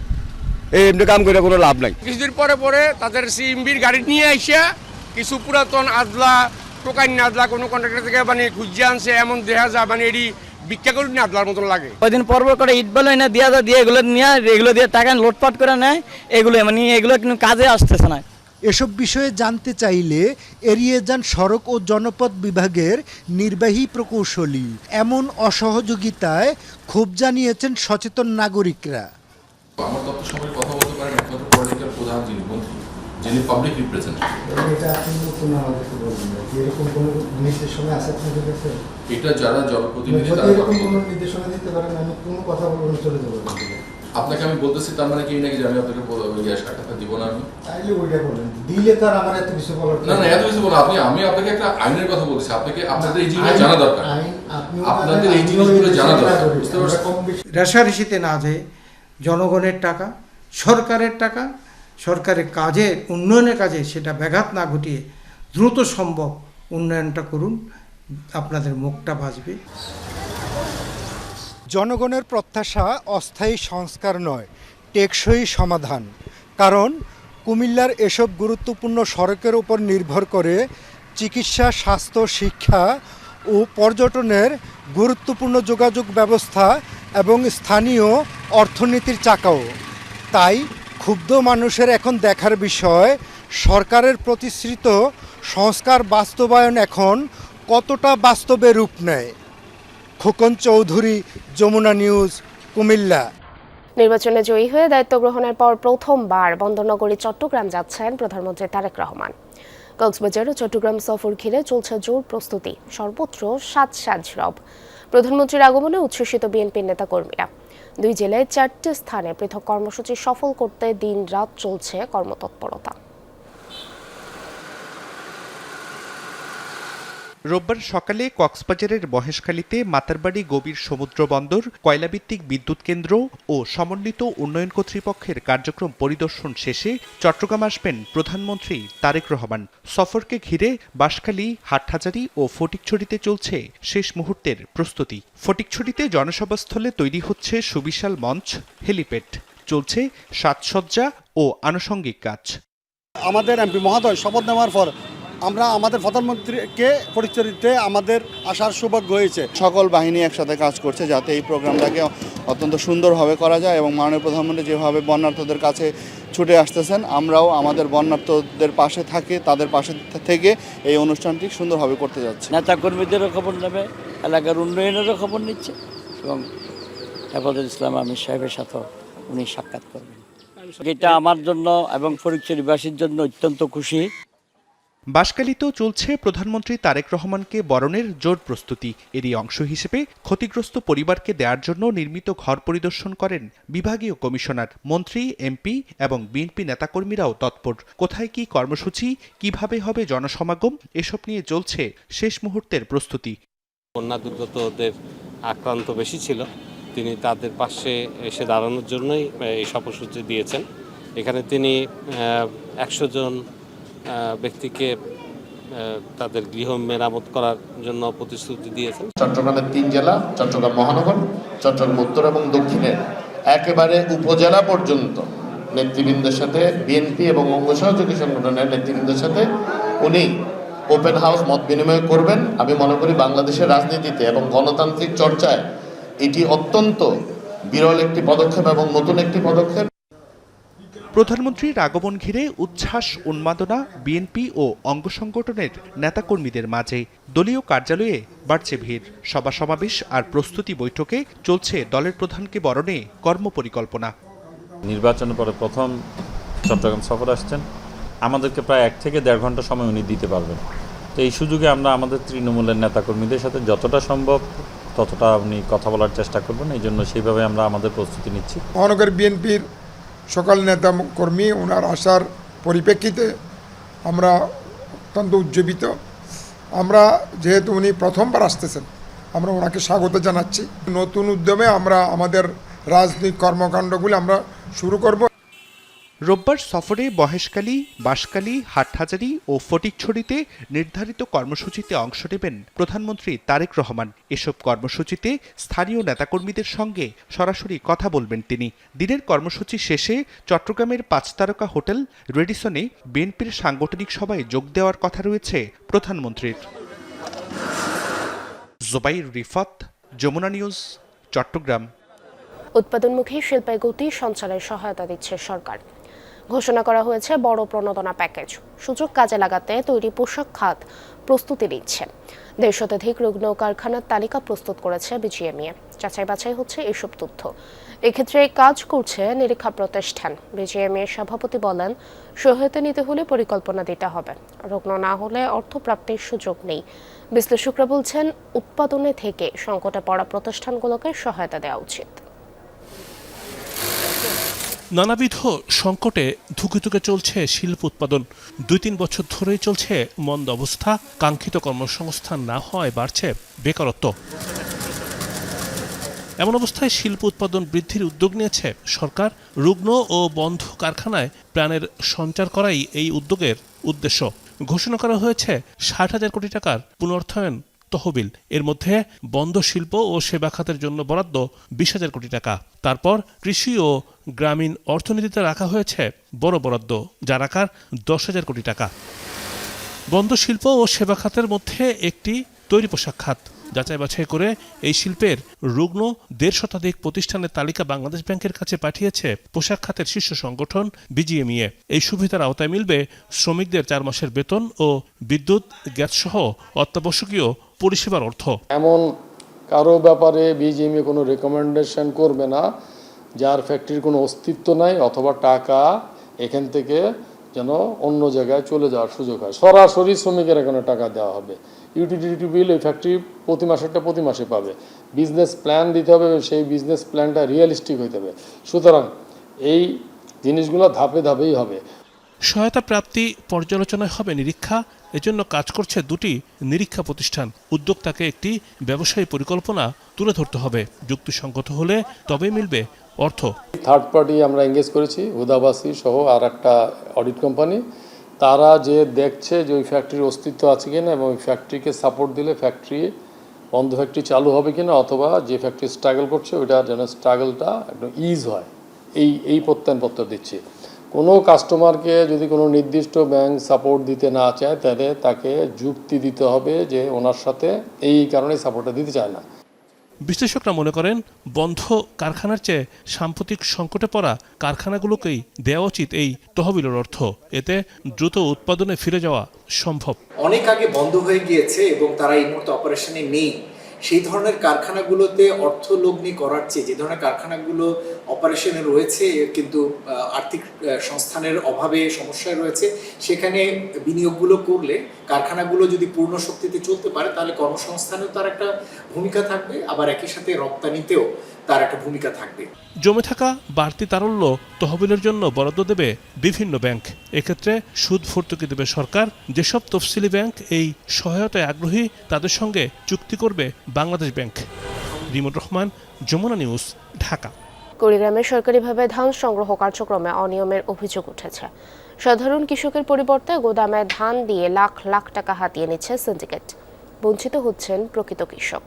এই এমনি কাম করে কোনো লাভ নাই। কিছুদিন পরে পরে তাদের সিএমবির গাড়ি নিয়ে আইসা কিছু পুরাতন আজলা টোকাই আজলা কোনো কন্ট্রাক্টর থেকে মানে খুঁজে আনছে এমন দেখা যায় মানে এটি ভিক্ষা করে নিয়ে আদলার মতন লাগে। কয়দিন পর করে ইট বালু না দিয়ে এগুলো নিয়ে এগুলো দিয়ে টাকা লোটপাট করে নেয়, এগুলো মানে এগুলো কিন্তু কাজে আসতেছে না। এসব বিষয়ে জানতে চাইলে এড়িয়ে যান সড়ক ও জনপথ বিভাগের নির্বাহী প্রকৌশলী। এমন অসহযোগিতায় ক্ষোভ জানিয়েছেন সচেতন নাগরিকরা। আমার তথ্য সবাই কথা বলতে পারেন একমাত্র পলিটিক্যাল প্রধান যিনি মন্ত্রী, যিনি পাবলিক রিপ্রেজেন্টেটিভ। এটা যারা জনপ্রতিনিধি তারা নির্দেশনা দিতে পারেন, আমি কোনো কথা বলবো না, চলে যাবো। আপনাকে আমি বলতেছি তার মানে কি নাকি যে আমি আপনাকে টাকা দিব না? আমি তাইলে ওইটা বলেন, দিলে তো আর আমার এত কিছু বলার না, এত কিছু বলা আপনি, আমি আপনাকে একটা আইনের কথা বলছি, আপনাকে আপনাদের এই জিনিসগুলো জানা দরকার, আপনাদের এই জিনিসগুলো জানা দরকার, বুঝতে পারছেন? রেষারেষিতে না যে জনগণের টাকা, সরকারের টাকা, সরকারের কাজে উন্নয়নের কাজে সেটা ব্যাঘাত না ঘটিয়ে দ্রুত সম্ভব উন্নয়নটা করুন, আপনাদের মুখটা বাঁচবে। জনগণের প্রত্যাশা অস্থায়ী সংস্কার নয়, টেকসই সমাধান। কারণ কুমিল্লার এসব গুরুত্বপূর্ণ সড়কের উপর নির্ভর করে চিকিৎসা, স্বাস্থ্য, শিক্ষা ও পর্যটনের গুরুত্বপূর্ণ যোগাযোগ ব্যবস্থা এবং স্থানীয় অর্থনীতির চাকাও। তাই ক্ষুব্ধ মানুষের এখন দেখার বিষয় সরকারের প্রতিশ্রুত সংস্কার বাস্তবায়ন এখন কতটা বাস্তবে রূপ নেয়। খোকন চৌধুরী, যমুনা নিউজ, কুমিল্লা। নির্বাচনে জয়ী হয়ে দায়িত্ব গ্রহণের পর প্রথমবার বন্দরনগরী চট্টগ্রাম যাচ্ছেন প্রধানমন্ত্রী তারেক রহমান। কক্সবাজার ও চট্টগ্রাম সফর ঘিরে চলছে জোর প্রস্তুতি, সর্বত্র সাজ রব। প্রধানমন্ত্রীর আগমনে উচ্ছ্বসিত বিএনপির নেতাকর্মীরা। 2 জেলায় 4টি স্থানে পৃথক কর্মসূচি সফল করতে দিন রাত চলছে কর্মতৎপরতা। রোববার সকালে কক্সবাজারের মহেশখালীতে মাতারবাড়ি গভীর সমুদ্র বন্দর, কয়লাভিত্তিক বিদ্যুৎ কেন্দ্র ও সমন্বিত উন্নয়ন কর্তৃপক্ষের কার্যক্রম পরিদর্শন শেষে চট্টগ্রাম আসবেন প্রধানমন্ত্রী তারেক রহমান। সফরকে ঘিরে বাঁশখালী, হাটহাজারী ও ফটিকছড়িতে চলছে শেষ মুহূর্তের প্রস্তুতি। ফটিকছড়িতে জনসভাস্থলে তৈরি হচ্ছে সুবিশাল মঞ্চ, হেলিপ্যাড, চলছে সাজসজ্জা ও আনুষঙ্গিক কাজ। আমাদের এমপি মহোদয় শপথ নেওয়ার পর আমরা আমাদের প্রধানমন্ত্রীকে পরিচয়তে আমাদের আসার সৌভাগ্য হয়েছে। সকল বাহিনী একসাথে কাজ করছে যাতে এই প্রোগ্রামটাকে অত্যন্ত সুন্দরভাবে করা যায় এবং মাননীয় প্রধানমন্ত্রী যেভাবে বন্যার্থদের কাছে ছুটে আসতেছেন, আমরাও আমাদের বন্যার্থদের পাশে থাকি, তাদের পাশে থেকে এই অনুষ্ঠানটি সুন্দরভাবে করতে যাচ্ছে। নেতা কর্মীদেরও খবর নেবে, এলাকার উন্নয়নেরও খবর নিচ্ছে এবং হেফাজতুল ইসলাম আমির সাহেবের সাথেও উনি সাক্ষাৎ করবেন। এটা আমার জন্য এবং ফটিকছড়িবাসীর জন্য অত্যন্ত খুশি। বাঁশখালীতেও চলছে প্রধানমন্ত্রী তারেক রহমানকে বরণের জোর প্রস্তুতি। এরই অংশ হিসেবে ক্ষতিগ্রস্ত পরিবারকে দেওয়ার জন্য নির্মিত ঘর পরিদর্শন করেন বিভাগীয় কমিশনার। মন্ত্রী, এমপি এবং বিএনপি নেতাকর্মীরাও তৎপর। কোথায় কি কর্মসূচি, কিভাবে হবে জনসমাগম, এসব নিয়ে চলছে শেষ মুহূর্তের প্রস্তুতি। বন্যা দুর্গতদের আক্রান্ত বেশি ছিল, তিনি তাদের পাশে এসে দাঁড়ানোর জন্যই এই সফরসূচি দিয়েছেন। এখানে তিনি 100 জন ব্যক্তিকে তাদের গৃহ মেরামত করার জন্য প্রতিশ্রুতি দিয়েছেন। চট্টগ্রামের 3 জেলা, চট্টগ্রাম মহানগর, চট্টগ্রাম উত্তর এবং দক্ষিণের একেবারে উপজেলা পর্যন্ত নেতৃবৃন্দের সাথে, বিএনপি এবং অঙ্গ সহযোগী সংগঠনের নেতৃবৃন্দের সাথে উনি ওপেন হাউস মত বিনিময় করবেন। আমি মনে করি বাংলাদেশের রাজনীতিতে এবং গণতান্ত্রিক চর্চায় এটি অত্যন্ত বিরল একটি পদক্ষেপ এবং নতুন একটি পদক্ষেপ। প্রধানমন্ত্রীর আগমন ঘিরে উচ্ছ্বাস, উন্মাদনা বিএনপি ও অঙ্গ সংগঠনের নেতাকর্মীদের মাঝে। দলীয় কার্যালয়ে বাড়ছে ভিড়। সভা সমাবেশ আর প্রস্তুতি বৈঠকে চলছে দলের প্রধানকে বরণে কর্মপরিকল্পনা। নির্বাচনের পরে প্রথম চট্টগ্রাম সফর আসছেন, আমাদেরকে প্রায় 1 থেকে 1.5 ঘন্টা সময় উনি দিতে পারবেন। তো এই সুযোগে আমরা আমাদের তৃণমূলের নেতাকর্মীদের সাথে যতটা সম্ভব ততটা উনি কথা বলার চেষ্টা করবেন। এই জন্য সেইভাবে আমরা আমাদের প্রস্তুতি নিচ্ছি। মহানগর বিএনপির সকল নেতা কর্মী ওনার আসার পরিপ্রেক্ষিতে আমরা অত্যন্ত উজ্জীবিত। আমরা যেহেতু উনি প্রথমবার আসতেছেন, আমরা ওনাকে স্বাগত জানাচ্ছি। নতুন উদ্যমে আমরা আমাদের রাজনৈতিক কর্মকাণ্ডগুলি আমরা শুরু করব। রোববার সফরে মহেশখালী, বাঁশখালী, হাটহাজারী ও ফটিকছড়িতে নির্ধারিত কর্মসূচিতে অংশ নেবেন প্রধানমন্ত্রী তারেক রহমান। এসব কর্মসূচিতে স্থানীয় নেতাকর্মীদের সঙ্গে সরাসরি কথা বলবেন তিনি। দিনের কর্মসূচি শেষে চট্টগ্রামের 5 তারকা হোটেল রেডিসনে বিএনপির সাংগঠনিক সভায় যোগ দেওয়ার কথা রয়েছে প্রধানমন্ত্রীর। জোবাইর রিফাত, যমুনা নিউজ, চট্টগ্রাম। উৎপাদনমুখী শিল্পে গতি সঞ্চারে সহায়তা দিচ্ছে সরকার। ঘোষণা করা হয়েছে বড় প্রণোদনা প্যাকেজ। সুযোগ কাজে লাগাতে তৈরি পোশাক খাত প্রস্তুতি নিচ্ছে। 1.5 শতাধিক রুগ্ন কারখানার তালিকা প্রস্তুত করেছে বিজিএমইএ। যাচাই বাছাই হচ্ছে এসব তথ্য। এক্ষেত্রে কাজ করছে নিরীক্ষা প্রতিষ্ঠান। বিজিএমইএ সভাপতি বলেন, সহায়তা নিতে হলে পরিকল্পনা দিতে হবে। রুগ্ন না হলে অর্থ প্রাপ্তির সুযোগ নেই। বিশ্লেষকরা বলছেন, উৎপাদনে থেকে সংকটে পড়া প্রতিষ্ঠানগুলোকে সহায়তা দেওয়া উচিত। নানাবিধ সংকটে ধুকে ধুকে চলছে শিল্প উৎপাদন। 2-3 বছর ধরেই চলছে মন্দ অবস্থা। কাঙ্ক্ষিত কর্মসংস্থান না হওয়ায় বাড়ছে বেকারত্ব। এমন অবস্থায় শিল্প উৎপাদন বৃদ্ধির উদ্যোগ নিয়েছে সরকার। রুগ্ন ও বন্ধ কারখানায় প্রাণের সঞ্চার করাই এই উদ্যোগের উদ্দেশ্য। ঘোষণা করা হয়েছে 60,000 কোটি টাকার পুনর্থয়ন তহবিল। এর মধ্যে বন্ধ শিল্প ও সেবা খাতের জন্য বরাদ্দ 20,000 কোটি টাকা। তারপর কৃষি ও গ্রামীণ অর্থনীতিতে রাখা হয়েছে বড় বরাদ্দ, যা রাখার 10,000 কোটি টাকা। বন্ধ শিল্প ও সেবা খাতের মধ্যে একটি তৈরি পোশাক খাত। যাচাই বাছাই করে এই শিল্পের রুগ্ন 1.5 শতাধিক প্রতিষ্ঠানের তালিকা বাংলাদেশ ব্যাংকের কাছে পাঠিয়েছে পোশাক খাতের শীর্ষ সংগঠন বিজিএমইএ। এই সুবিধার আওতায় মিলবে শ্রমিকদের 4 মাসের বেতন ও বিদ্যুৎ, গ্যাস সহ অত্যাবশ্যকীয় পরিষেবার অর্থ। এমন কারো ব্যাপারে বিজিএমইএ কোনো রেকমেন্ডেশন করবে না যার ফ্যাক্টরির কোনো অস্তিত্ব নাই, অথবা টাকা এখান থেকে যেন অন্য জায়গায় চলে যাওয়ার সুযোগ হয়। সরাসরি শ্রমিকের এখানে টাকা দেওয়া হবে। ইউটিলিটি বিল এই ফ্যাক্টরি প্রতি মাসে পাবে। বিজনেস প্ল্যান দিতে হবে, সেই বিজনেস প্ল্যানটা রিয়েলিস্টিক হইতে হবে। সুতরাং এই জিনিসগুলো ধাপে ধাপেই হবে। সহায়তা প্রাপ্তি পর্যালোচনায় হবে নিরীক্ষা। এজন্য কাজ করছে 2টি নিরীক্ষা প্রতিষ্ঠান। উদ্যোক্তাকে একটি ব্যবসায়ী পরিকল্পনা তুলে ধরতে হবে। যুক্তিসঙ্গত হলে তবেই মিলবে অর্থ। থার্ড পার্টি আমরা এঙ্গেজ করেছি, হুদাবাসী সহ আর একটা অডিট কোম্পানি। তারা যে দেখছে যে ওই ফ্যাক্টরির অস্তিত্ব আছে কিনা এবং ওই ফ্যাক্টরিকে সাপোর্ট দিলে বন্ধ ফ্যাক্টরি চালু হবে কিনা, অথবা যে ফ্যাক্টরি স্ট্রাগল করছে ওইটা যেন স্ট্রাগলটা একদম ইজ হয়, এই প্রত্যয়নপত্র দিচ্ছি। কোনো কাস্টমারকে যদি কোনো নির্দিষ্ট ব্যাংক সাপোর্ট দিতে না চায়, তাহলে তাকে যুক্তি দিতে হবে যে ওনার সাথে এই কারণে সাপোর্টটা দিতে চায় না। বিশ্লেষকরা মনে করেন, বন্ধ কারখানার চেয়ে সাম্প্রতিক সংকটে পড়া কারখানাগুলোকেই দেওয়া উচিত এই তহবিলের অর্থ। এতে দ্রুত উৎপাদনে ফিরে যাওয়া সম্ভব। অনেক আগে বন্ধ হয়ে গিয়েছে এবং তারা এই মুহূর্তে অপারেশনে নেই। সেই ধরনের কারখানাগুলোতে অর্থ লগ্নি করার চেয়ে যে ধরনের কারখানাগুলো অপারেশনে রয়েছে কিন্তু আর্থিক সংস্থানের অভাবে সমস্যায় রয়েছে, সেখানে বিনিয়োগগুলো করলে কারখানাগুলো যদি পূর্ণ শক্তিতে চলতে পারে, তাহলে কর্মসংস্থানেও তার একটা ভূমিকা থাকবে, আবার একই সাথে রপ্তানিতেও তার একটা ভূমিকা থাকবে। জমে থাকা বাড়তি তারল্য তহবিলের জন্য বরাদ্দ দেবে বিভিন্ন ব্যাংক। এক্ষেত্রে সুদ ভর্তুকি দেবে সরকার। যেসব তফসিলি ব্যাংক এই সহায়তায় আগ্রহী, তাদের সঙ্গে চুক্তি করবে বাংলাদেশ ব্যাংক। রিমন রহমান, যমুনা নিউজ, ঢাকা। কুড়িগ্রামে সরকারিভাবে ধান সংগ্রহ কার্যক্রমে অনিয়মের অভিযোগ উঠেছে। সাধারণ কৃষকের পরিবর্তে গোদামে ধান দিয়ে লাখ লাখ টাকা হাতিয়ে নিচ্ছে সিন্ডিকেট। বঞ্চিত হচ্ছেন প্রকৃত কৃষক।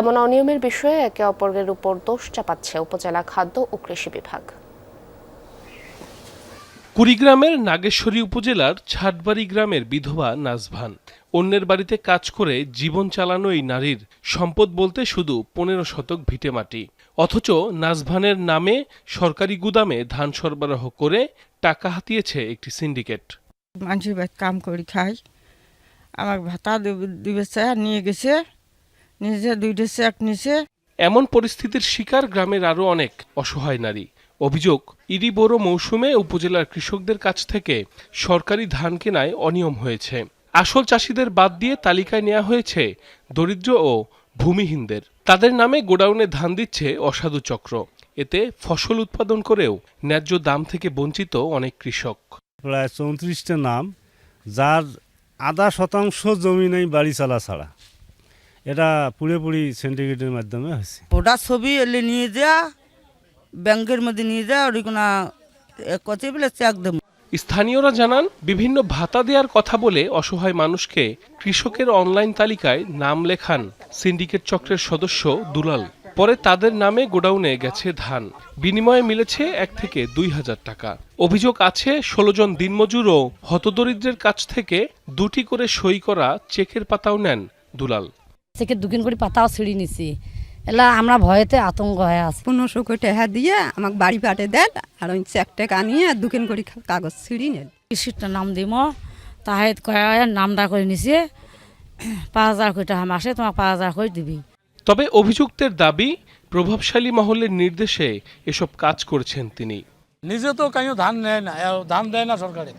এমন অনিয়মের বিষয়ে একে অপরের উপর দোষ চাপাচ্ছে উপজেলা খাদ্য ও কৃষি বিভাগ। কুড়িগ্রামের নাগেশ্বরী উপজেলার ছাটবাড়ি গ্রামের বিধবা নাজভান। অন্যের বাড়িতে কাজ করে জীবন চালানো এই নারীর সম্পদ বলতে শুধু 15 শতক ভিটে মাটি। অথচ নাজভানের নামে সরকারি গুদামে ধান সরবরাহ করে টাকা হাতিয়েছে একটি সিন্ডিকেট। মানুষের বাড়ি কাম করে খাই, আমার ভাতা দিবে নিয়ে গেছে, নিজে 2টা চেক নিছে। এমন পরিস্থিতির শিকার গ্রামের আরও অনেক অসহায় নারী। অভিযোগ, ইরি বোরো মৌসুমে উপজেলার কৃষকদের কাছ থেকে সরকারি ধান কেনায় অনিয়ম হয়েছে। আসল চাষিদের বাদ দিয়ে তালিকায় নেওয়া হয়েছে দরিদ্র ও ভূমিহীনদের। তাদের নামে গোডাউনে ধান দিচ্ছে অসাধু চক্র। এতে ফসল উৎপাদন করেও ন্যায্য দাম থেকে বঞ্চিত অনেক কৃষক। প্রায় 34টা নাম, যার 0.5% জমি নেই বাড়ি চালা ছাড়া। এটা পুরোপুরি সিন্ডিকেটের মাধ্যমে হয়েছে। ওটা ছবি এলে নিয়ে যা ব্যাংকের মধ্যে নিয়ে যা, ওই কোনো কচি বলে চেক দেব। স্থানীয়রা জানান বিভিন্ন ভাতা দেওয়ার কথা বলে অসহায় মানুষকে কৃষকের অনলাইন তালিকায় নাম লেখান সিন্ডিকেট চক্রের সদস্য দুলাল। পরে তাদের নামে গোডাউনে গেছে ধান, বিনিময়ে মিলেছে 1 থেকে 2,000 টাকা। অভিযোগ আছে 16 জন দিনমজুর ও হতদরিদ্রের কাছ থেকে 2টি করে সই করা চেকের পাতাও নেন দুলাল। চেকের 2 করে পাতাও ছিঁড়ি নিছি, এলা আমরা ভয়েতে আতঙ্ক হয়ে আছি। 1500 করে টাকা দিয়ে আমাকে বাড়ি পাঠে দেন, আর ওই চেক টেক আনিয়ে 2 করে কাগজ ছিঁড়ি নেন। কৃষিটা নাম দিব, তাহে কয়ে নামটা করে নিছে 5,000 করে টাকা মাসে তোমাকে 5,000 করে দিবি। তবে অভিযুক্তের দাবি প্রভাবশালী মহলের নির্দেশে এসব কাজ করেছেন তিনি। নিজে তো কেউ ধান নেয় না, ধান দেয় না সরকারে,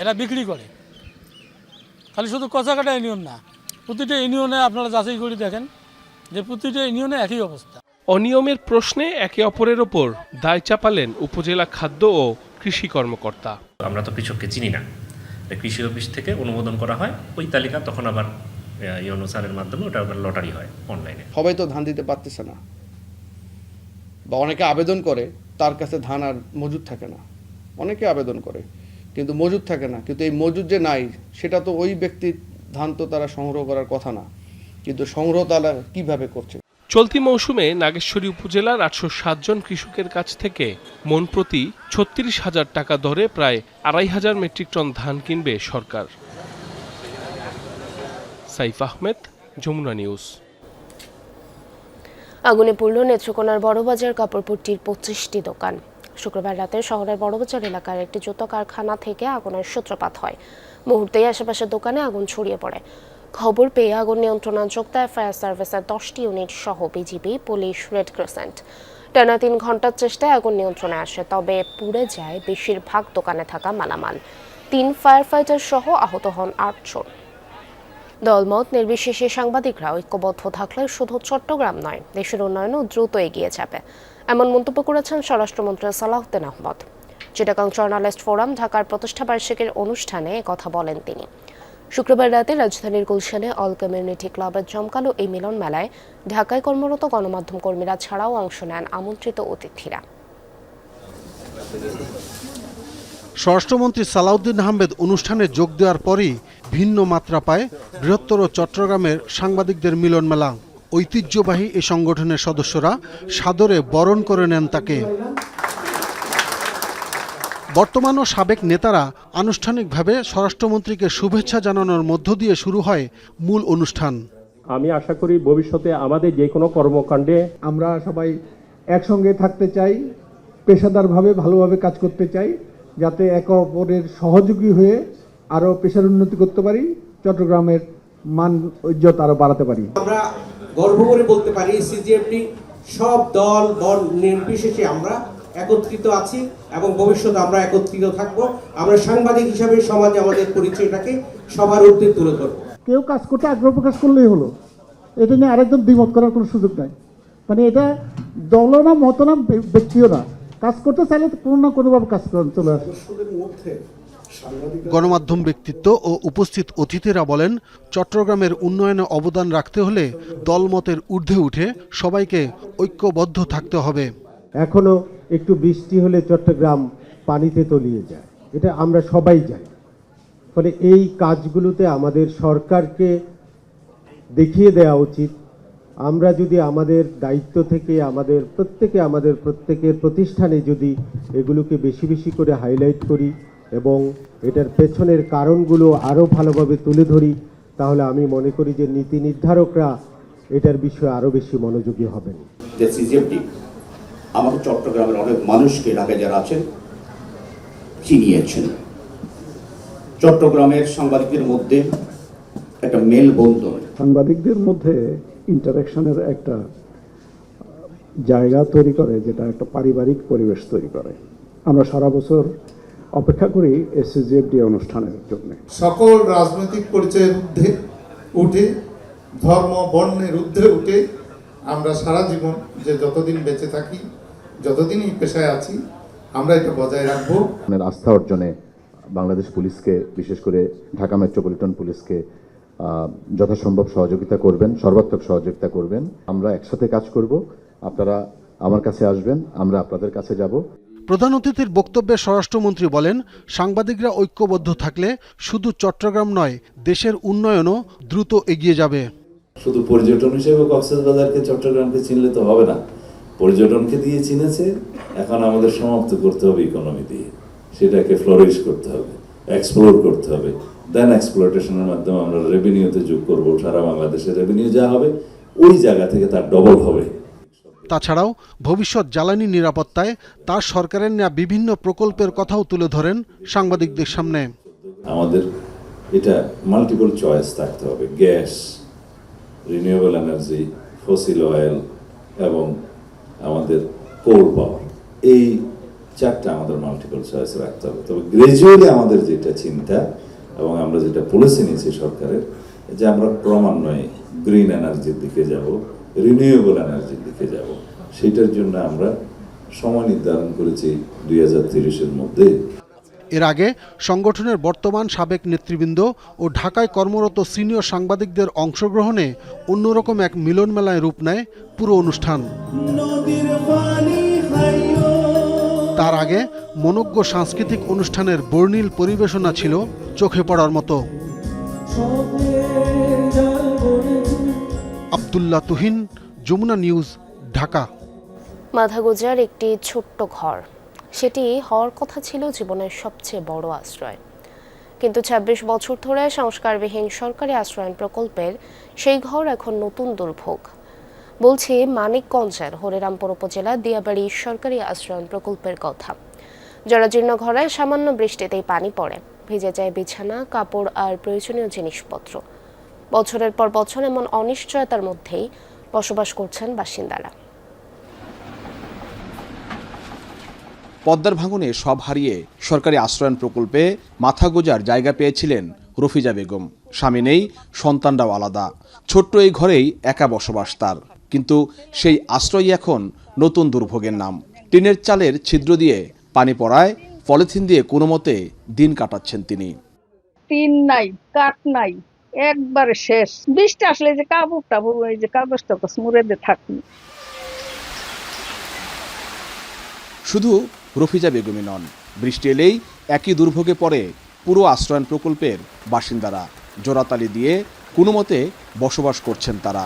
এরা বিক্রি করে। খালি শুধু কচাকাটা ইউনিয়ন না, প্রতিটা ইউনিয়নে আপনারা যাচাই করে দেখেন যে প্রতিটা ইউনিয়নে একই অবস্থা। অনিয়মের প্রশ্নে একে অপরের ওপর দায় চাপালেন উপজেলা খাদ্য ও কৃষি কর্মকর্তা। আমরা তো কৃষককে চিনি না, কৃষি অফিস থেকে অনুমোদন করা হয়, ওই তালিকা তখন আবার অনুসারের মাধ্যমে ওটা আবার লটারি হয় অনলাইনে। সবাই তো ধান দিতে পারতেছে না, বা অনেকে আবেদন করে তার কাছে ধান আর মজুদ থাকে না। অনেকে আবেদন করে কিন্তু মজুদ থাকে না, কিন্তু এই মজুদ যে নাই সেটা তো ওই ব্যক্তির ধান তো তারা সংগ্রহ করার কথা না, কিন্তু সংগ্রহ তারা কিভাবে করছে। চলতি মৌসুমে নাগেশ্বরী উপজেলার 807 জন কৃষকের কাছ থেকে মন প্রতি 36,000 টাকা দরে প্রায় 2,500 মেট্রিক টন ধান কিনবে সরকার। সাইফ আহমেদ, যমুনা নিউজ। আগুনে পুড়ল নেত্রকোনার বড়বাজার কাপড়পট্টির 25টি দোকান। শুক্রবার রাতে শহরের বড়বাজার এলাকার একটি জুতো কারখানা থেকে আগুনের সূত্রপাত হয়। মুহূর্তেই আশেপাশের দোকানে আগুন ছড়িয়ে পড়ে। খবর পেয়ে আগুন নিয়ন্ত্রণে আনতে যায় ফায়ার সার্ভিসের 10টি ইউনিট সহ বিজিবি, পুলিশ, রেড ক্রিসেন্ট। টানা 3 ঘন্টার চেষ্টায় আগুন নিয়ন্ত্রণে আসে, তবে পুড়ে যায় বেশিরভাগ দোকানে থাকা মালামাল। 3 ফায়ার ফাইটার সহ আহত হন 8 জন। দলমত নির্বিশেষে সাংবাদিকরা ঐক্যবদ্ধ থাকলে শুধু চট্টগ্রাম নয়, দেশের উন্নয়নও দ্রুত এগিয়ে যাবে, এমন মন্তব্য করেছেন স্বরাষ্ট্রমন্ত্রী সালাউদ্দিন আহমদ। চিটাগাং জার্নালিস্ট ফোরাম ঢাকার প্রতিষ্ঠাবার্ষিকীর অনুষ্ঠানে একথা বলেন তিনি। শুক্রবার রাতে রাজধানীর গুলশানে অল কমিউনিটি ক্লাবের জমকালো এই মিলন মেলায় ঢাকায় কর্মরত গণমাধ্যম কর্মীরা ছাড়াও অংশ নেন আমন্ত্রিত অতিথিরা। স্বরাষ্ট্রমন্ত্রী সালাউদ্দিন আহমেদ অনুষ্ঠানে যোগ দেওয়ার পরই ভিন্ন মাত্রা পায় বৃহত্তর চট্টগ্রামের সাংবাদিকদের মিলন মেলা। ঐতিহ্যবাহী এই সংগঠনের সদস্যরা সাদরে বরণ করে নেন তাকে। বর্তমান ও সাবেক নেতারা আনুষ্ঠানিকভাবে স্বরাষ্ট্রমন্ত্রীকে শুভেচ্ছা জানানোর মধ্য দিয়ে শুরু হয় মূল অনুষ্ঠান। আমি আশা করি ভবিষ্যতে আমাদের যে কোনো কর্মকাণ্ডে আমরা সবাই একসঙ্গে থাকতে চাই, পেশাদারভাবে ভালোভাবে কাজ করতে চাই, যাতে একে অপরের সহযোগী হয়ে আরও পেশার উন্নতি করতে পারি, চট্টগ্রামের মান ইজ্জত আরও বাড়াতে পারি। আমরা গর্ব করে বলতে পারি সিজিএফটি সব দল নির্বিশেষে আমরা একত্রিত আছি এবং ভবিষ্যতে আমরা একত্রিত থাকব। আমরা সাংবাদিক হিসাবে সমাজে আমাদের পরিচয়টাকে সবার ঊর্ধ্বে তুলে ধরব। কেউ কাজ করতে আগ্রহ প্রকাশ করলেই হলো, এটা নিয়ে আরেকজন দ্বিমত করার কোনো সুযোগ নাই। মানে এটা দল না মত না ব্যক্তিও না, কাজ করতে চাইলে কোনো না কোনোভাবে কাজ করেন চলে আসে। গণমাধ্যম ব্যক্তিত্ব ও উপস্থিত অতিথিরা বলেন, চট্টগ্রামের উন্নয়নে অবদান রাখতে হলে দলমতের ঊর্ধ্বে উঠে সবাইকে ঐক্যবদ্ধ থাকতে হবে। এখনো একটু বৃষ্টি হলে চট্টগ্রাম পানিতে তলিয়ে যায়, এটা আমরা সবাই জানি। ফলে এই কাজগুলোতে আমাদের সরকারকে দেখিয়ে দেওয়া উচিত। আমরা যদি আমাদের দায়িত্ব থেকে আমাদের প্রত্যেকের প্রতিষ্ঠানে যদি এগুলোকে বেশি বেশি করে হাইলাইট করি এবং এটার পেছনের কারণগুলো আরও ভালোভাবে তুলে ধরি, তাহলে আমি মনে করি যে নীতি নির্ধারকরা এটার বিষয়ে আরও বেশি মনোযোগী হবেন। আমাদের চট্টগ্রামের অনেক মানুষকে ঢাকায় যারা আছেন চিনিয়েছেন। চট্টগ্রামের সাংবাদিকদের মধ্যে একটা মেলবন্ধন, সাংবাদিকদের মধ্যে ইন্টারাকশনের একটা জায়গা তৈরি করে, যেটা একটা পারিবারিক পরিবেশ তৈরি করে। আমরা সারা বছর অপেক্ষা করি এসসিজিএফডি অনুষ্ঠানের জন্য। সকল রাজনৈতিক পরিচয়ের ঊর্ধ্বে উঠে, ধর্ম বর্ণের ঊর্ধ্বে উঠে আমরা সারা জীবন যে যতদিন বেঁচে থাকি, যতদিন এই পেশায় আছি, আমরা এটা বজায় রাখবো। আস্থা অর্জনে বাংলাদেশ পুলিশকে, বিশেষ করে ঢাকা মেট্রোপলিটন পুলিশকে যথাসম্ভব সহযোগিতা করবেন, সর্বাত্মক সহযোগিতা করবেন। আমরা একসাথে কাজ করব, আপনারা আমার কাছে আসবেন, আমরা আপনাদের কাছে যাব। প্রধান অতিথির বক্তব্যে স্বরাষ্ট্রমন্ত্রী বলেন, সাংবাদিকরা ঐক্যবদ্ধ থাকলে শুধু চট্টগ্রাম নয়, দেশের উন্নয়নও দ্রুত এগিয়ে যাবে। শুধু পর্যটন হিসেবে কক্সবাজারকে চট্টগ্রামকে চিনলে তো হবে না, পর্যটনকে দিয়ে চিনেছে, এখন আমাদের সমাপ্ত করতে হবে ইকোনমি দিয়ে, সেটাকে ফ্লোরিশ করতে হবে, এক্সপ্লোর করতে হবে, দেন এক্সপ্লোটেশনের মাধ্যমে আমরা রেভিনিউতে যোগ করবো। সারা বাংলাদেশের রেভিনিউ যা হবে ওই জায়গা থেকে তার ডবল হবে। তাছাড়াও ভবিষ্যৎ জ্বালানি নিরাপত্তায় তার সরকারের নেওয়া বিভিন্ন প্রকল্পের কথাও তুলে ধরেন সাংবাদিকদের সামনে। আমাদের এটা মাল্টিপল চয়েস থাকতে হবে, gas, renewable energy, fossil oil এবং আমাদের কোল পাওয়ার, এই চারটা আমাদের মাল্টিপল চয়েস রাখতে হবে। তবে গ্রাজুয়ালি আমাদের যেটা চিন্তা এবং আমরা যেটা পলিসি নিয়েছি সরকারের, যে আমরা ক্রমান্বয়ে গ্রিন এনার্জির দিকে যাব, রিনিউয়েবল এনার্জির দিকে যাব, সেটার জন্য আমরা সময় নির্ধারণ করেছি 2030-এর মধ্যে। এর আগে সংগঠনের বর্তমান সাবেক নেতৃবৃন্দ ও ঢাকায় কর্মরত সিনিয়র সাংবাদিকদের অংশগ্রহণে অন্যরকম এক মিলন মেলায় রূপ নেয় পুরো অনুষ্ঠান। তার আগে মনোজ্ঞ সাংস্কৃতিক অনুষ্ঠানের বর্ণিল পরিবেশনা ছিল চোখে পড়ার মতো। আব্দুল্লাহ তুহিন, যমুনা নিউজ, ঢাকা। মাথাগোজার একটি ছোট্ট ঘর, সেটি হওয়ার কথা ছিল জীবনের সবচেয়ে বড় আশ্রয়, কিন্তু ২৬ বছর ধরে সংস্কারবিহীন সরকারি আশ্রয়ন প্রকল্পের সেই ঘর এখন নতুন দুর্ভোগ। বলছি মানিকগঞ্জের হরিরামপুর উপজেলার দিয়াবাড়ি সরকারি আশ্রয়ন প্রকল্পের কথা। জরাজীর্ণ ঘরে সামান্য বৃষ্টিতেই পানি পড়ে, ভিজে যায় বিছানা, কাপড় আর প্রয়োজনীয় জিনিসপত্র। বছরের পর বছর এমন অনিশ্চয়তার মধ্যেই বসবাস করছেন বাসিন্দারা। পদ্মার ভাঙনে সব হারিয়ে সরকারি আশ্রয়ন প্রকল্পে মাথা গোজার জায়গা পেয়েছিলেন রফিজা বেগম। স্বামী নেই, সন্তানরাও আলাদা, ছোট্ট এই ঘরেই একা বসবাস তার। কিন্তু সেই আশ্রয়ই এখন নতুন দুর্ভোগের নাম। টিনের চালের ছিদ্র দিয়ে পানি পড়ায় পলিথিন দিয়ে কোনো মতে দিন কাটাচ্ছেন তিনি। টিন নাই, কাঠ নাই, একবারে শেষ। বৃষ্টি আসলে যে কাপড় টাপড়, এই যে কাগজ টাগজ মুড়ে দিয়ে থাকি। শুধু রফিজা বেগমই নন, বৃষ্টি এলেই একই দুর্ভোগে পড়ে পুরো আশ্রয়ন প্রকল্পের বাসিন্দারা। জোড়াতালি দিয়ে কোনো মতে বসবাস করছেন তারা।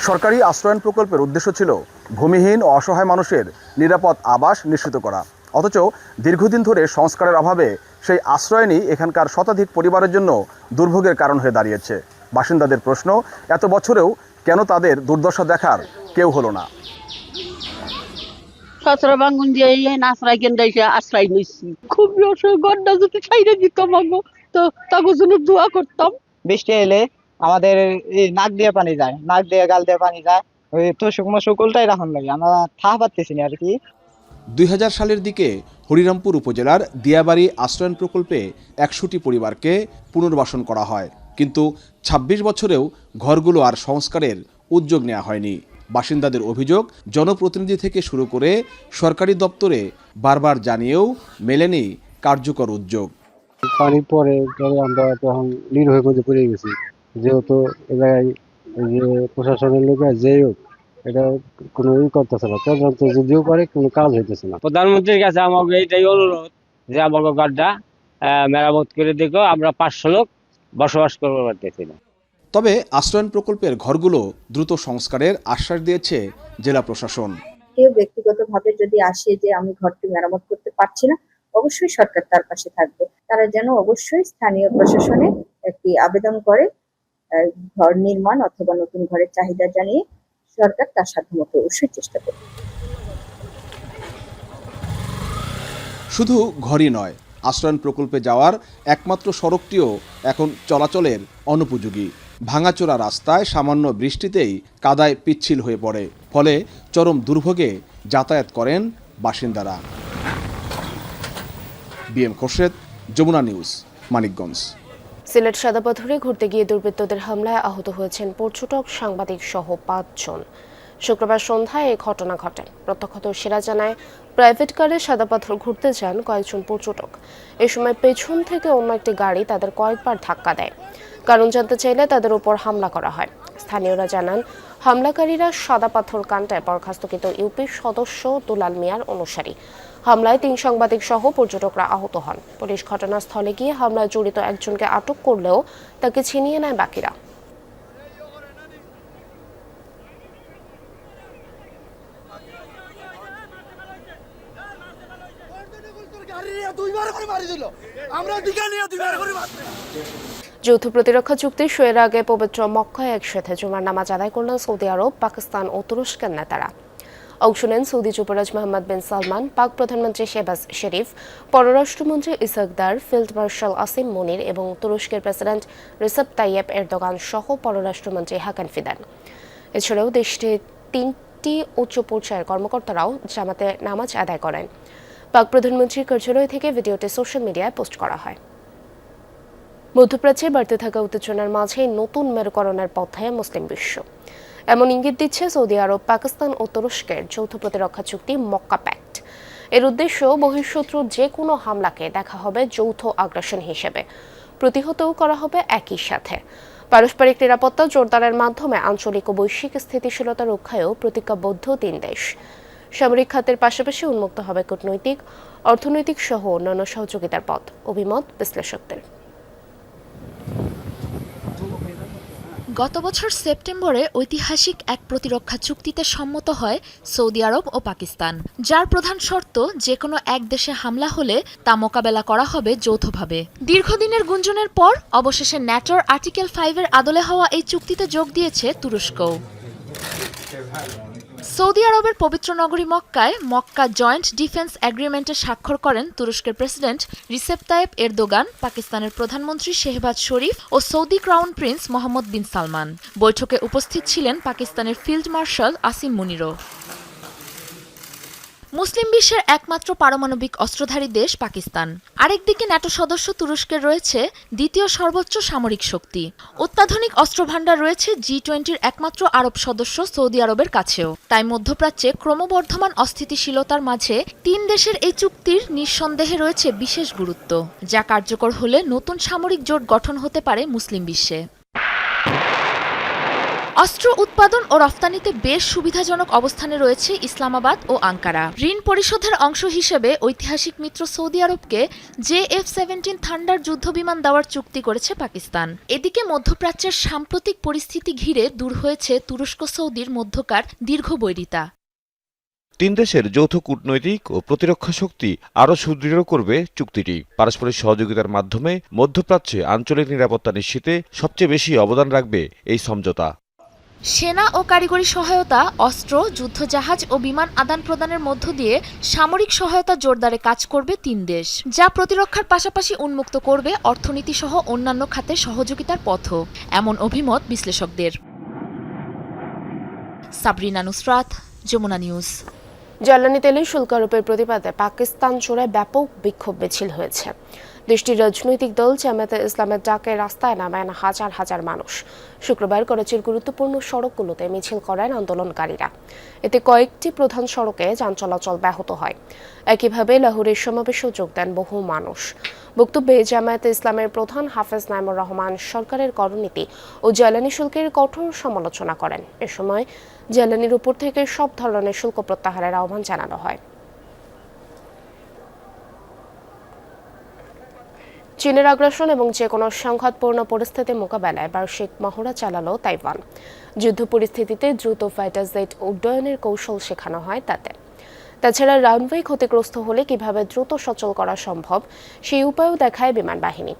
সরকারি আশ্রয়ন প্রকল্পের উদ্দেশ্য ছিল ভূমিহীন ও অসহায় মানুষের নিরাপদ আবাস নিশ্চিত করা, অথচ দীর্ঘদিন ধরে সংস্কারের অভাবে সেই আশ্রয়নই এখানকার শতাধিক পরিবারের জন্য দুর্ভোগের কারণ হয়ে দাঁড়িয়েছে। বাসিন্দাদের প্রশ্ন, এত বছরেও কেন তাদের দুর্দশা দেখার কেউ হলো না। সচরা বাঙ্গুন দিয়ে আশ্রয় কেন্দ্রে আশ্রয় নিচ্ছি, খুবই অসহায়। গড়টা যদি ছাইড়ে দিত মাগো, তো তাদের জন্য দোয়া করতাম। বৃষ্টি এলে আমাদের নাক দিয়ে পানি যায়, নাক দিয়ে গাল দিয়ে পানি যায়, ওই তোষক মশক উল্টাই রাখুন লাগে, আমরা থাকা পারতেছি না আর কি। ২০০০ সালের দিকে হরিরামপুর উপজেলার দিয়াবাড়ি আশ্রয়ন প্রকল্পে ১০০টি পরিবারকে পুনর্বাসন করা হয়, কিন্তু ২৬ বছরেও ঘরগুলো আর সংস্কারের উদ্যোগ নেওয়া হয়নি। বাসিন্দাদের অভিযোগ, জনপ্রতিনিধি থেকে শুরু করে সরকারি দপ্তরে বারবার জানিয়েও মেলেনি কার্যকর উদ্যোগ। পানি পরে আমরা তখন নির্ভয়ের মধ্যে পড়ে গেছি, যেহেতু এ জায়গায় যে প্রশাসনের লোক যেই হোক এটা কোনো করতেছে না, তদন্ত যদিও করে কোনো কাজ হইতেছে না। প্রধানমন্ত্রীর কাছে আমাকে এইটাই অনুরোধ যে আমাকে গাড়টা মেরামত করে দেখো, আমরা 500 লোক বসবাস করতে পারতেছি না। তবে আশ্রয়ন প্রকল্পের ঘরগুলো দ্রুত সংস্কারের আশ্বাস দিয়েছে জেলা প্রশাসন। কেউ ব্যক্তিগতভাবে যদি আসে যে আমি ঘরটি মেরামত করতে পারছি না, অবশ্যই সরকার তার পাশে থাকবে। তারা যেন অবশ্যই স্থানীয় প্রশাসনে একটি আবেদন করে, ঘর নির্মাণ অথবা নতুন ঘরের চাহিদা জানিয়ে সরকার তার সাধ্যমতো অবশ্যই চেষ্টা করবে। শুধু ঘরই নয়, আশ্রয়ন প্রকল্পে যাওয়ার একমাত্র সড়কটিও এখন চলাচলের অনুপযোগী। ভাঙাচোরা রাস্তায় সামান্য বৃষ্টিতেই কাদায় পিচ্ছিল হয়ে পড়ে, ফলে চরম দুর্ভোগে যাতায়াত করেন বাসিন্দারা। BM Khorshed, Jamuna news, Manikganj. সিলেট সাদাপাথরে ঘুরতে গিয়ে দুর্বৃত্তদের হামলায় আহত হয়েছেন পর্যটক, সাংবাদিক সহ 5 জন। শুক্রবার সন্ধ্যায় এই ঘটনা ঘটে। প্রত্যক্ষদর্শীরা জানায়, প্রাইভেট কারে সাদাপাথর ঘুরতে যান কয়েকজন পর্যটক। এ সময় পেছন থেকে অন্য একটি গাড়ি তাদের কয়েকবার ধাক্কা দেয়। কারণ জানতে চাইলে তাদের উপর হামলা করা হয়। স্থানীয়রা জানান, হামলাকারীরা সাদা পাথর কাণ্ডে বরখাস্তকৃত ইউপির সদস্য দুলাল মিয়ার অনুসারী। হামলায় 3 সাংবাদিক সহ পর্যটকরা আহত হন। পুলিশ ঘটনাস্থলে গিয়ে হামলায় জড়িত একজনকে আটক করলেও তাকে ছিনিয়ে নেয় বাকিরা। যৌথ প্রতিরক্ষা চুক্তি সইয়ের আগে পবিত্র মক্কায় একসাথে জুমার নামাজ আদায় করলেন সৌদি আরব, পাকিস্তান ও তুরস্কের নেতারা। অংশ নেন সৌদি যুবরাজ মোহাম্মদ বিন সালমান, পাক প্রধানমন্ত্রী শেহবাজ শরীফ, পররাষ্ট্রমন্ত্রী ইসাকদার, ফিল্ড মার্শাল আসিম মুনির এবং তুরস্কের প্রেসিডেন্ট রিসেপ তাইয়েপ এরদোগান সহ পররাষ্ট্রমন্ত্রী হাকান ফিদান। এছাড়াও দেশটির 3টি উচ্চ পর্যায়ের কর্মকর্তারাও জামাতে নামাজ আদায় করেন। পাক প্রধানমন্ত্রীর কার্যালয় থেকে ভিডিওটি সোশ্যাল মিডিয়ায় পোস্ট করা হয়। মধ্যপ্রাচ্যে বাড়তে থাকা উত্তেজনার মাঝে নতুন মেরুকরণের পথে মুসলিম বিশ্ব। এমন ইঙ্গিত দিচ্ছে সৌদি আরব, পাকিস্তান ও তুরস্কের যৌথ প্রতিরক্ষা চুক্তি মক্কা প্যাক্ট। এর উদ্দেশ্য বহিঃশত্রুর যে কোনো হামলাকে দেখা হবে যৌথ আগ্রাসন হিসেবে, প্রতিহতও করা হবে একই সাথে। পারস্পরিক নিরাপত্তা জোরদারের মাধ্যমে আঞ্চলিক ও বৈশ্বিক স্থিতিশীলতা রক্ষায়ও প্রতিজ্ঞাবদ্ধ 3 দেশ। সামরিক খাতের পাশাপাশি উন্মুক্ত হবে কূটনৈতিক, অর্থনৈতিক সহ অন্যান্য সহযোগিতার পথ, অভিমত বিশ্লেষকদের। গত বছর সেপ্টেম্বরে ঐতিহাসিক এক প্রতিরক্ষা চুক্তিতে সম্মত হয় সৌদি আরব ও পাকিস্তান, যার প্রধান শর্ত যে কোনো এক দেশে হামলা হলে তা মোকাবেলা করা হবে যৌথভাবে। দীর্ঘদিনের গুঞ্জনের পর অবশেষে ন্যাটোর আর্টিকেল 5-এর আদলে হওয়া এই চুক্তিতে যোগ দিয়েছে তুরস্কও। সৌদি আরবের পবিত্র নগরী মক্কায় মক্কা জয়েন্ট ডিফেন্স এগ্রিমেন্টে স্বাক্ষর করেন তুরস্কের প্রেসিডেন্ট রিসেপ তাইয়েপ এরদোগান, পাকিস্তানের প্রধানমন্ত্রী শেহবাজ শরীফ ও সৌদি ক্রাউন প্রিন্স মোহাম্মদ বিন সালমান। বৈঠকে উপস্থিত ছিলেন পাকিস্তানের ফিল্ড মার্শাল আসিম মুনিরও। মুসলিম বিশ্বের একমাত্র পারমাণবিক অস্ত্রধারী দেশ পাকিস্তান। আরেকদিকে ন্যাটো সদস্য তুরস্কের রয়েছে দ্বিতীয় সর্বোচ্চ সামরিক শক্তি। অত্যাধুনিক অস্ত্রভান্ডার রয়েছে G20-র একমাত্র আরব সদস্য সৌদি আরবের কাছেও। তাই মধ্যপ্রাচ্যে ক্রমবর্ধমান অস্থিতিশীলতার মাঝে 3 দেশের এই চুক্তির নিঃসন্দেহে রয়েছে বিশেষ গুরুত্ব, যা কার্যকর হলে নতুন সামরিক জোট গঠন হতে পারে মুসলিম বিশ্বে। অস্ত্র উৎপাদন ও রফতানিতে বেশ সুবিধাজনক অবস্থানে রয়েছে ইসলামাবাদ ও আঙ্কারা। ঋণ পরিশোধের অংশ হিসেবে ঐতিহাসিক মিত্র সৌদি আরবকে JF-17 থান্ডার যুদ্ধবিমান দেওয়ার চুক্তি করেছে পাকিস্তান। এদিকে মধ্যপ্রাচ্যের সাম্প্রতিক পরিস্থিতি ঘিরে দূর হয়েছে তুরস্ক সৌদির মধ্যকার দীর্ঘ বৈরিতা। 3 দেশের যৌথ কূটনৈতিক ও প্রতিরক্ষা শক্তি আরও সুদৃঢ় করবে চুক্তিটি। পারস্পরিক সহযোগিতার মাধ্যমে মধ্যপ্রাচ্যে আঞ্চলিক নিরাপত্তা নিশ্চিতে সবচেয়ে বেশি অবদান রাখবে এই সমঝোতা। সেনা ও কারিগরি সহায়তা, অস্ত্র, যুদ্ধজাহাজ ও বিমান আদান প্রদানের মধ্য দিয়ে সামরিক সহায়তা জোরদারে কাজ করবে 3 দেশ, যা প্রতিরক্ষার পাশাপাশি উন্মুক্ত করবে অর্থনীতি সহ অন্যান্য খাতে সহযোগিতার পথও, এমন অভিমত বিশ্লেষকদের। সাবরিনা নুসরাত, যমুনা নিউজ। জ্বালানি তেলের শুল্ক আরোপের প্রতিবাদে পাকিস্তান জুড়ে ব্যাপক বিক্ষোভ মিছিল হয়েছে। দেশটির রাজনৈতিক দল জামায়াতে ইসলামের ডাকে রাস্তায় নামেন হাজার হাজার মানুষ। শুক্রবার করাচির গুরুত্বপূর্ণ সড়কগুলোতে মিছিল করেন আন্দোলনকারীরা। এতে কয়েকটি প্রধান সড়কে যান চলাচল ব্যাহত হয়। একইভাবে লাহোরের সমাবেশেও যোগ দেন বহু মানুষ। বক্তব্যে জামায়াতে ইসলামের প্রধান হাফেজ নাইমুর রহমান সরকারের করনীতি ও জ্বালানি শুল্কের কঠোর সমালোচনা করেন। এ সময় জ্বালানির উপর থেকে সব ধরনের শুল্ক প্রত্যাহারের আহ্বান জানানো হয়। চীনের আগ্রাসন এবং যে কোনো সংঘাতপূর্ণ পরিস্থিতি মোকাবেলায় বার্ষিক মহড়া চালালো তাইওয়ান। যুদ্ধ পরিস্থিতিতে দ্রুত ফাইটার জেট উড্ডয়নের কৌশল শেখানো হয় তাতে। তাছাড়া রানওয়ে ক্ষতিগ্রস্ত হলে কিভাবে দ্রুত সচল করা সম্ভব সেই উপায়ও দেখায় বিমান বাহিনী।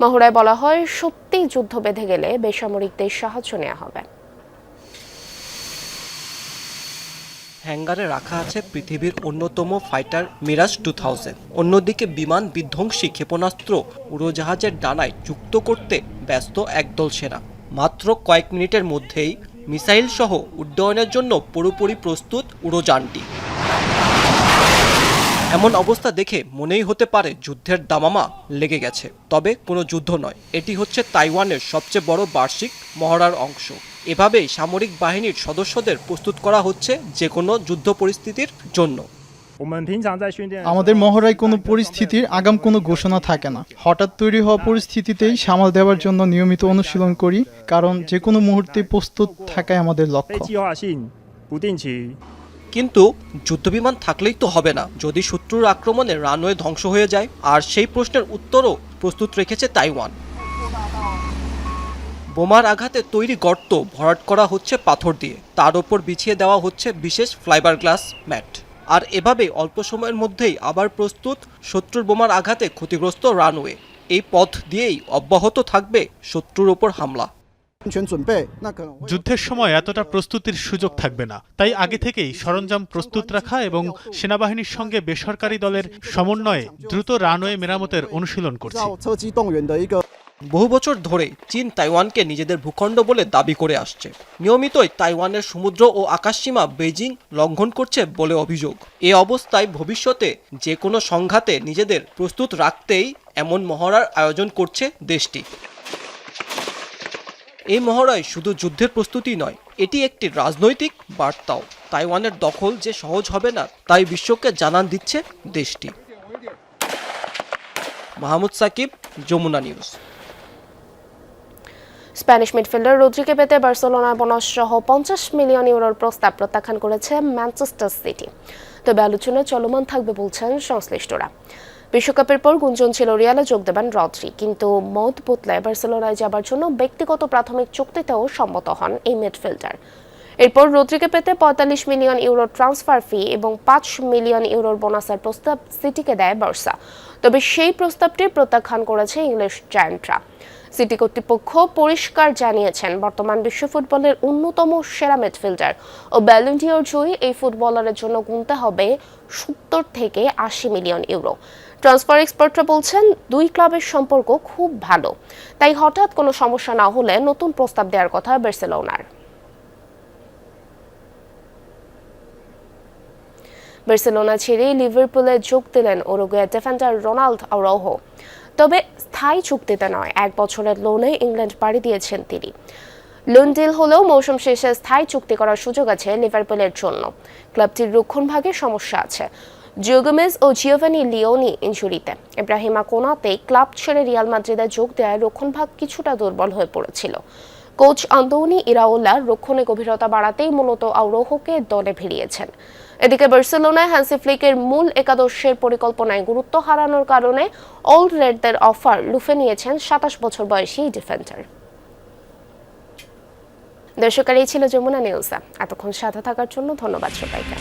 মহড়ায় বলা হয়, সত্যি যুদ্ধ বেঁধে গেলে বেসামরিকদের সাহায্য নেওয়া হবে। হ্যাঙ্গারে রাখা আছে পৃথিবীর অন্যতম ফাইটার মিরাজ 2000। অন্যদিকে বিমান বিধ্বংসী ক্ষেপণাস্ত্র উড়োজাহাজের ডানায় যুক্ত করতে ব্যস্ত একদল সেনা। মাত্র কয়েক মিনিটের মধ্যেই মিসাইল সহ উড্ডয়নের জন্য পুরোপুরি প্রস্তুত উড়োযানটি। এমন অবস্থা দেখে মনেই হতে পারে যুদ্ধের দামামা লেগে গেছে, তবে কোনো যুদ্ধ নয়। এটি হচ্ছে তাইওয়ানের সবচেয়ে বড় বার্ষিক মহড়ার অংশ। এভাবেই সামরিক বাহিনীর সদস্যদের প্রস্তুত করা হচ্ছে যে কোনো যুদ্ধ পরিস্থিতির জন্য। আমাদের মহড়ায় কোনো পরিস্থিতির আগাম কোনো ঘোষণা থাকে না। হঠাৎ তৈরি হওয়া পরিস্থিতিতেই সামাল দেওয়ার জন্য নিয়মিত অনুশীলন করি, কারণ যে কোনো মুহূর্তে প্রস্তুত থাকাই আমাদের লক্ষ্য। কিন্তু যুদ্ধবিমান থাকলেই তো হবে না, যদি শত্রুর আক্রমণে রানওয়ে ধ্বংস হয়ে যায়, আর সেই প্রশ্নের উত্তরও প্রস্তুত রেখেছে তাইওয়ান। বোমার আঘাতে তৈরি গর্ত ভরাট করা হচ্ছে পাথর দিয়ে, তার ওপর বিছিয়ে দেওয়া হচ্ছে বিশেষ ফাইবার গ্লাস ম্যাট, আর এভাবে অল্প সময়ের মধ্যেই আবার প্রস্তুত শত্রুর বোমার আঘাতে ক্ষতিগ্রস্ত রানওয়ে। এই পথ দিয়েই অব্যাহত থাকবে শত্রুর ওপর হামলা। যুদ্ধের সময় এতটা প্রস্তুতির সুযোগ থাকবে না, তাই আগে থেকেই সরঞ্জাম প্রস্তুত রাখা এবং সেনাবাহিনীর সঙ্গে বেসরকারি দলের সমন্বয়ে দ্রুত রানওয়ে মেরামতের অনুশীলন করছে। বহু বছর ধরে চীন তাইওয়ানকে নিজেদের ভূখণ্ড বলে দাবি করে আসছে। নিয়মিতই তাইওয়ানের সমুদ্র ও আকাশসীমা বেইজিং লঙ্ঘন করছে বলে অভিযোগ। এ অবস্থায় ভবিষ্যতে যে কোনো সংঘাতে নিজেদের প্রস্তুত রাখতেই এমন মহড়ার আয়োজন করছে দেশটি। এই মহড়ায় শুধু যুদ্ধের প্রস্তুতি নয়, এটি একটি রাজনৈতিক বার্তাও। তাইওয়ানের দখল যে সহজ হবে না, তাই বিশ্বকে জানান দিচ্ছে দেশটি। Mahmud Sakib, Jamuna news. Spanish midfielder রদ্রিকে পেতে বার্সেলোনা বোনাস সহ 50 মিলিয়ন ইউরোর প্রস্তাব প্রত্যাখ্যান করেছে ম্যানচেস্টার সিটি। তবে আলোচনা চলমান থাকবে বলছেন সংশ্লিষ্টরা। বিশ্বকাপের পর গুঞ্জন ছিল রিয়ালে যোগ দেবেন রদ্রি, কিন্তু মত বদলায় বার্সেলোনায় যাবার জন্য ব্যক্তিগত প্রাথমিক চুক্তিতেও সম্মত হন এই মিডফিল্ডার। এরপর রদ্রিকে পেতে 45 মিলিয়ন ইউরোর ট্রান্সফার ফি এবং 5 মিলিয়ন ইউরোর বোনাসের প্রস্তাব সিটিকে দেয় বার্সা। তবে সেই প্রস্তাবটি প্রত্যাখ্যান করেছে ইংলিশ জায়ান্টরা। সিটি কর্তৃপক্ষ পরিষ্কার জানিয়েছেন, বর্তমান বিশ্ব ফুটবলের অন্যতম সেরা মিডফিল্ডার ও ব্যালন ডি'র জয়ী এই ফুটবলারের জন্য গুনতে হবে 70 থেকে 80 মিলিয়ন ইউরো। ট্রান্সফার এক্সপার্টরা বলছেন, দুই ক্লাবের সম্পর্ক খুব ভালো, তাই হঠাৎ কোনো সমস্যা না হলে নতুন প্রস্তাব দেওয়ার কথা বার্সেলোনার। বার্সেলোনা ছেড়ে লিভারপুলে যোগ দিলেন উরুগুয়ের ডিফেন্ডার রোনাল্ড আরাউহো। তবে স্থায়ী চুক্তিতে নয়, 1 বছরের লোনে ইংল্যান্ড পাড়ি দিয়েছেন তিনি। লোন ডিল হলেও মৌসুম শেষে স্থায়ী চুক্তি করার সুযোগ আছে লিভারপুলের জন্য। ক্লাবটির রক্ষণভাগে সমস্যা আছে। জিওগোমেজ ও জিওভানি লিওনি ইনজুরিতে। ইব্রাহিমা কোনাতে ক্লাব ছেড়ে রিয়াল মাদ্রিদে যোগ দেওয়ায় রক্ষণভাগ কিছুটা দুর্বল হয়ে পড়েছিল। কোচ আন্তোনি ইরাওলা রক্ষণে গভীরতা বাড়াতেই মূলত আরাউহোকে দলে ভিড়িয়েছেন। এদিকে বার্সেলোনায় হ্যান্সি ফ্লিকের মূল একাদশের পরিকল্পনায় গুরুত্ব হারানোর কারণে অল রেডদের অফার লুফে নিয়েছেন 27 বছর বয়সী ডিফেন্ডার। দর্শক, এই ছিল যমুনা নিউজ। এতক্ষণ সাথে থাকার জন্য ধন্যবাদ সবাইকে।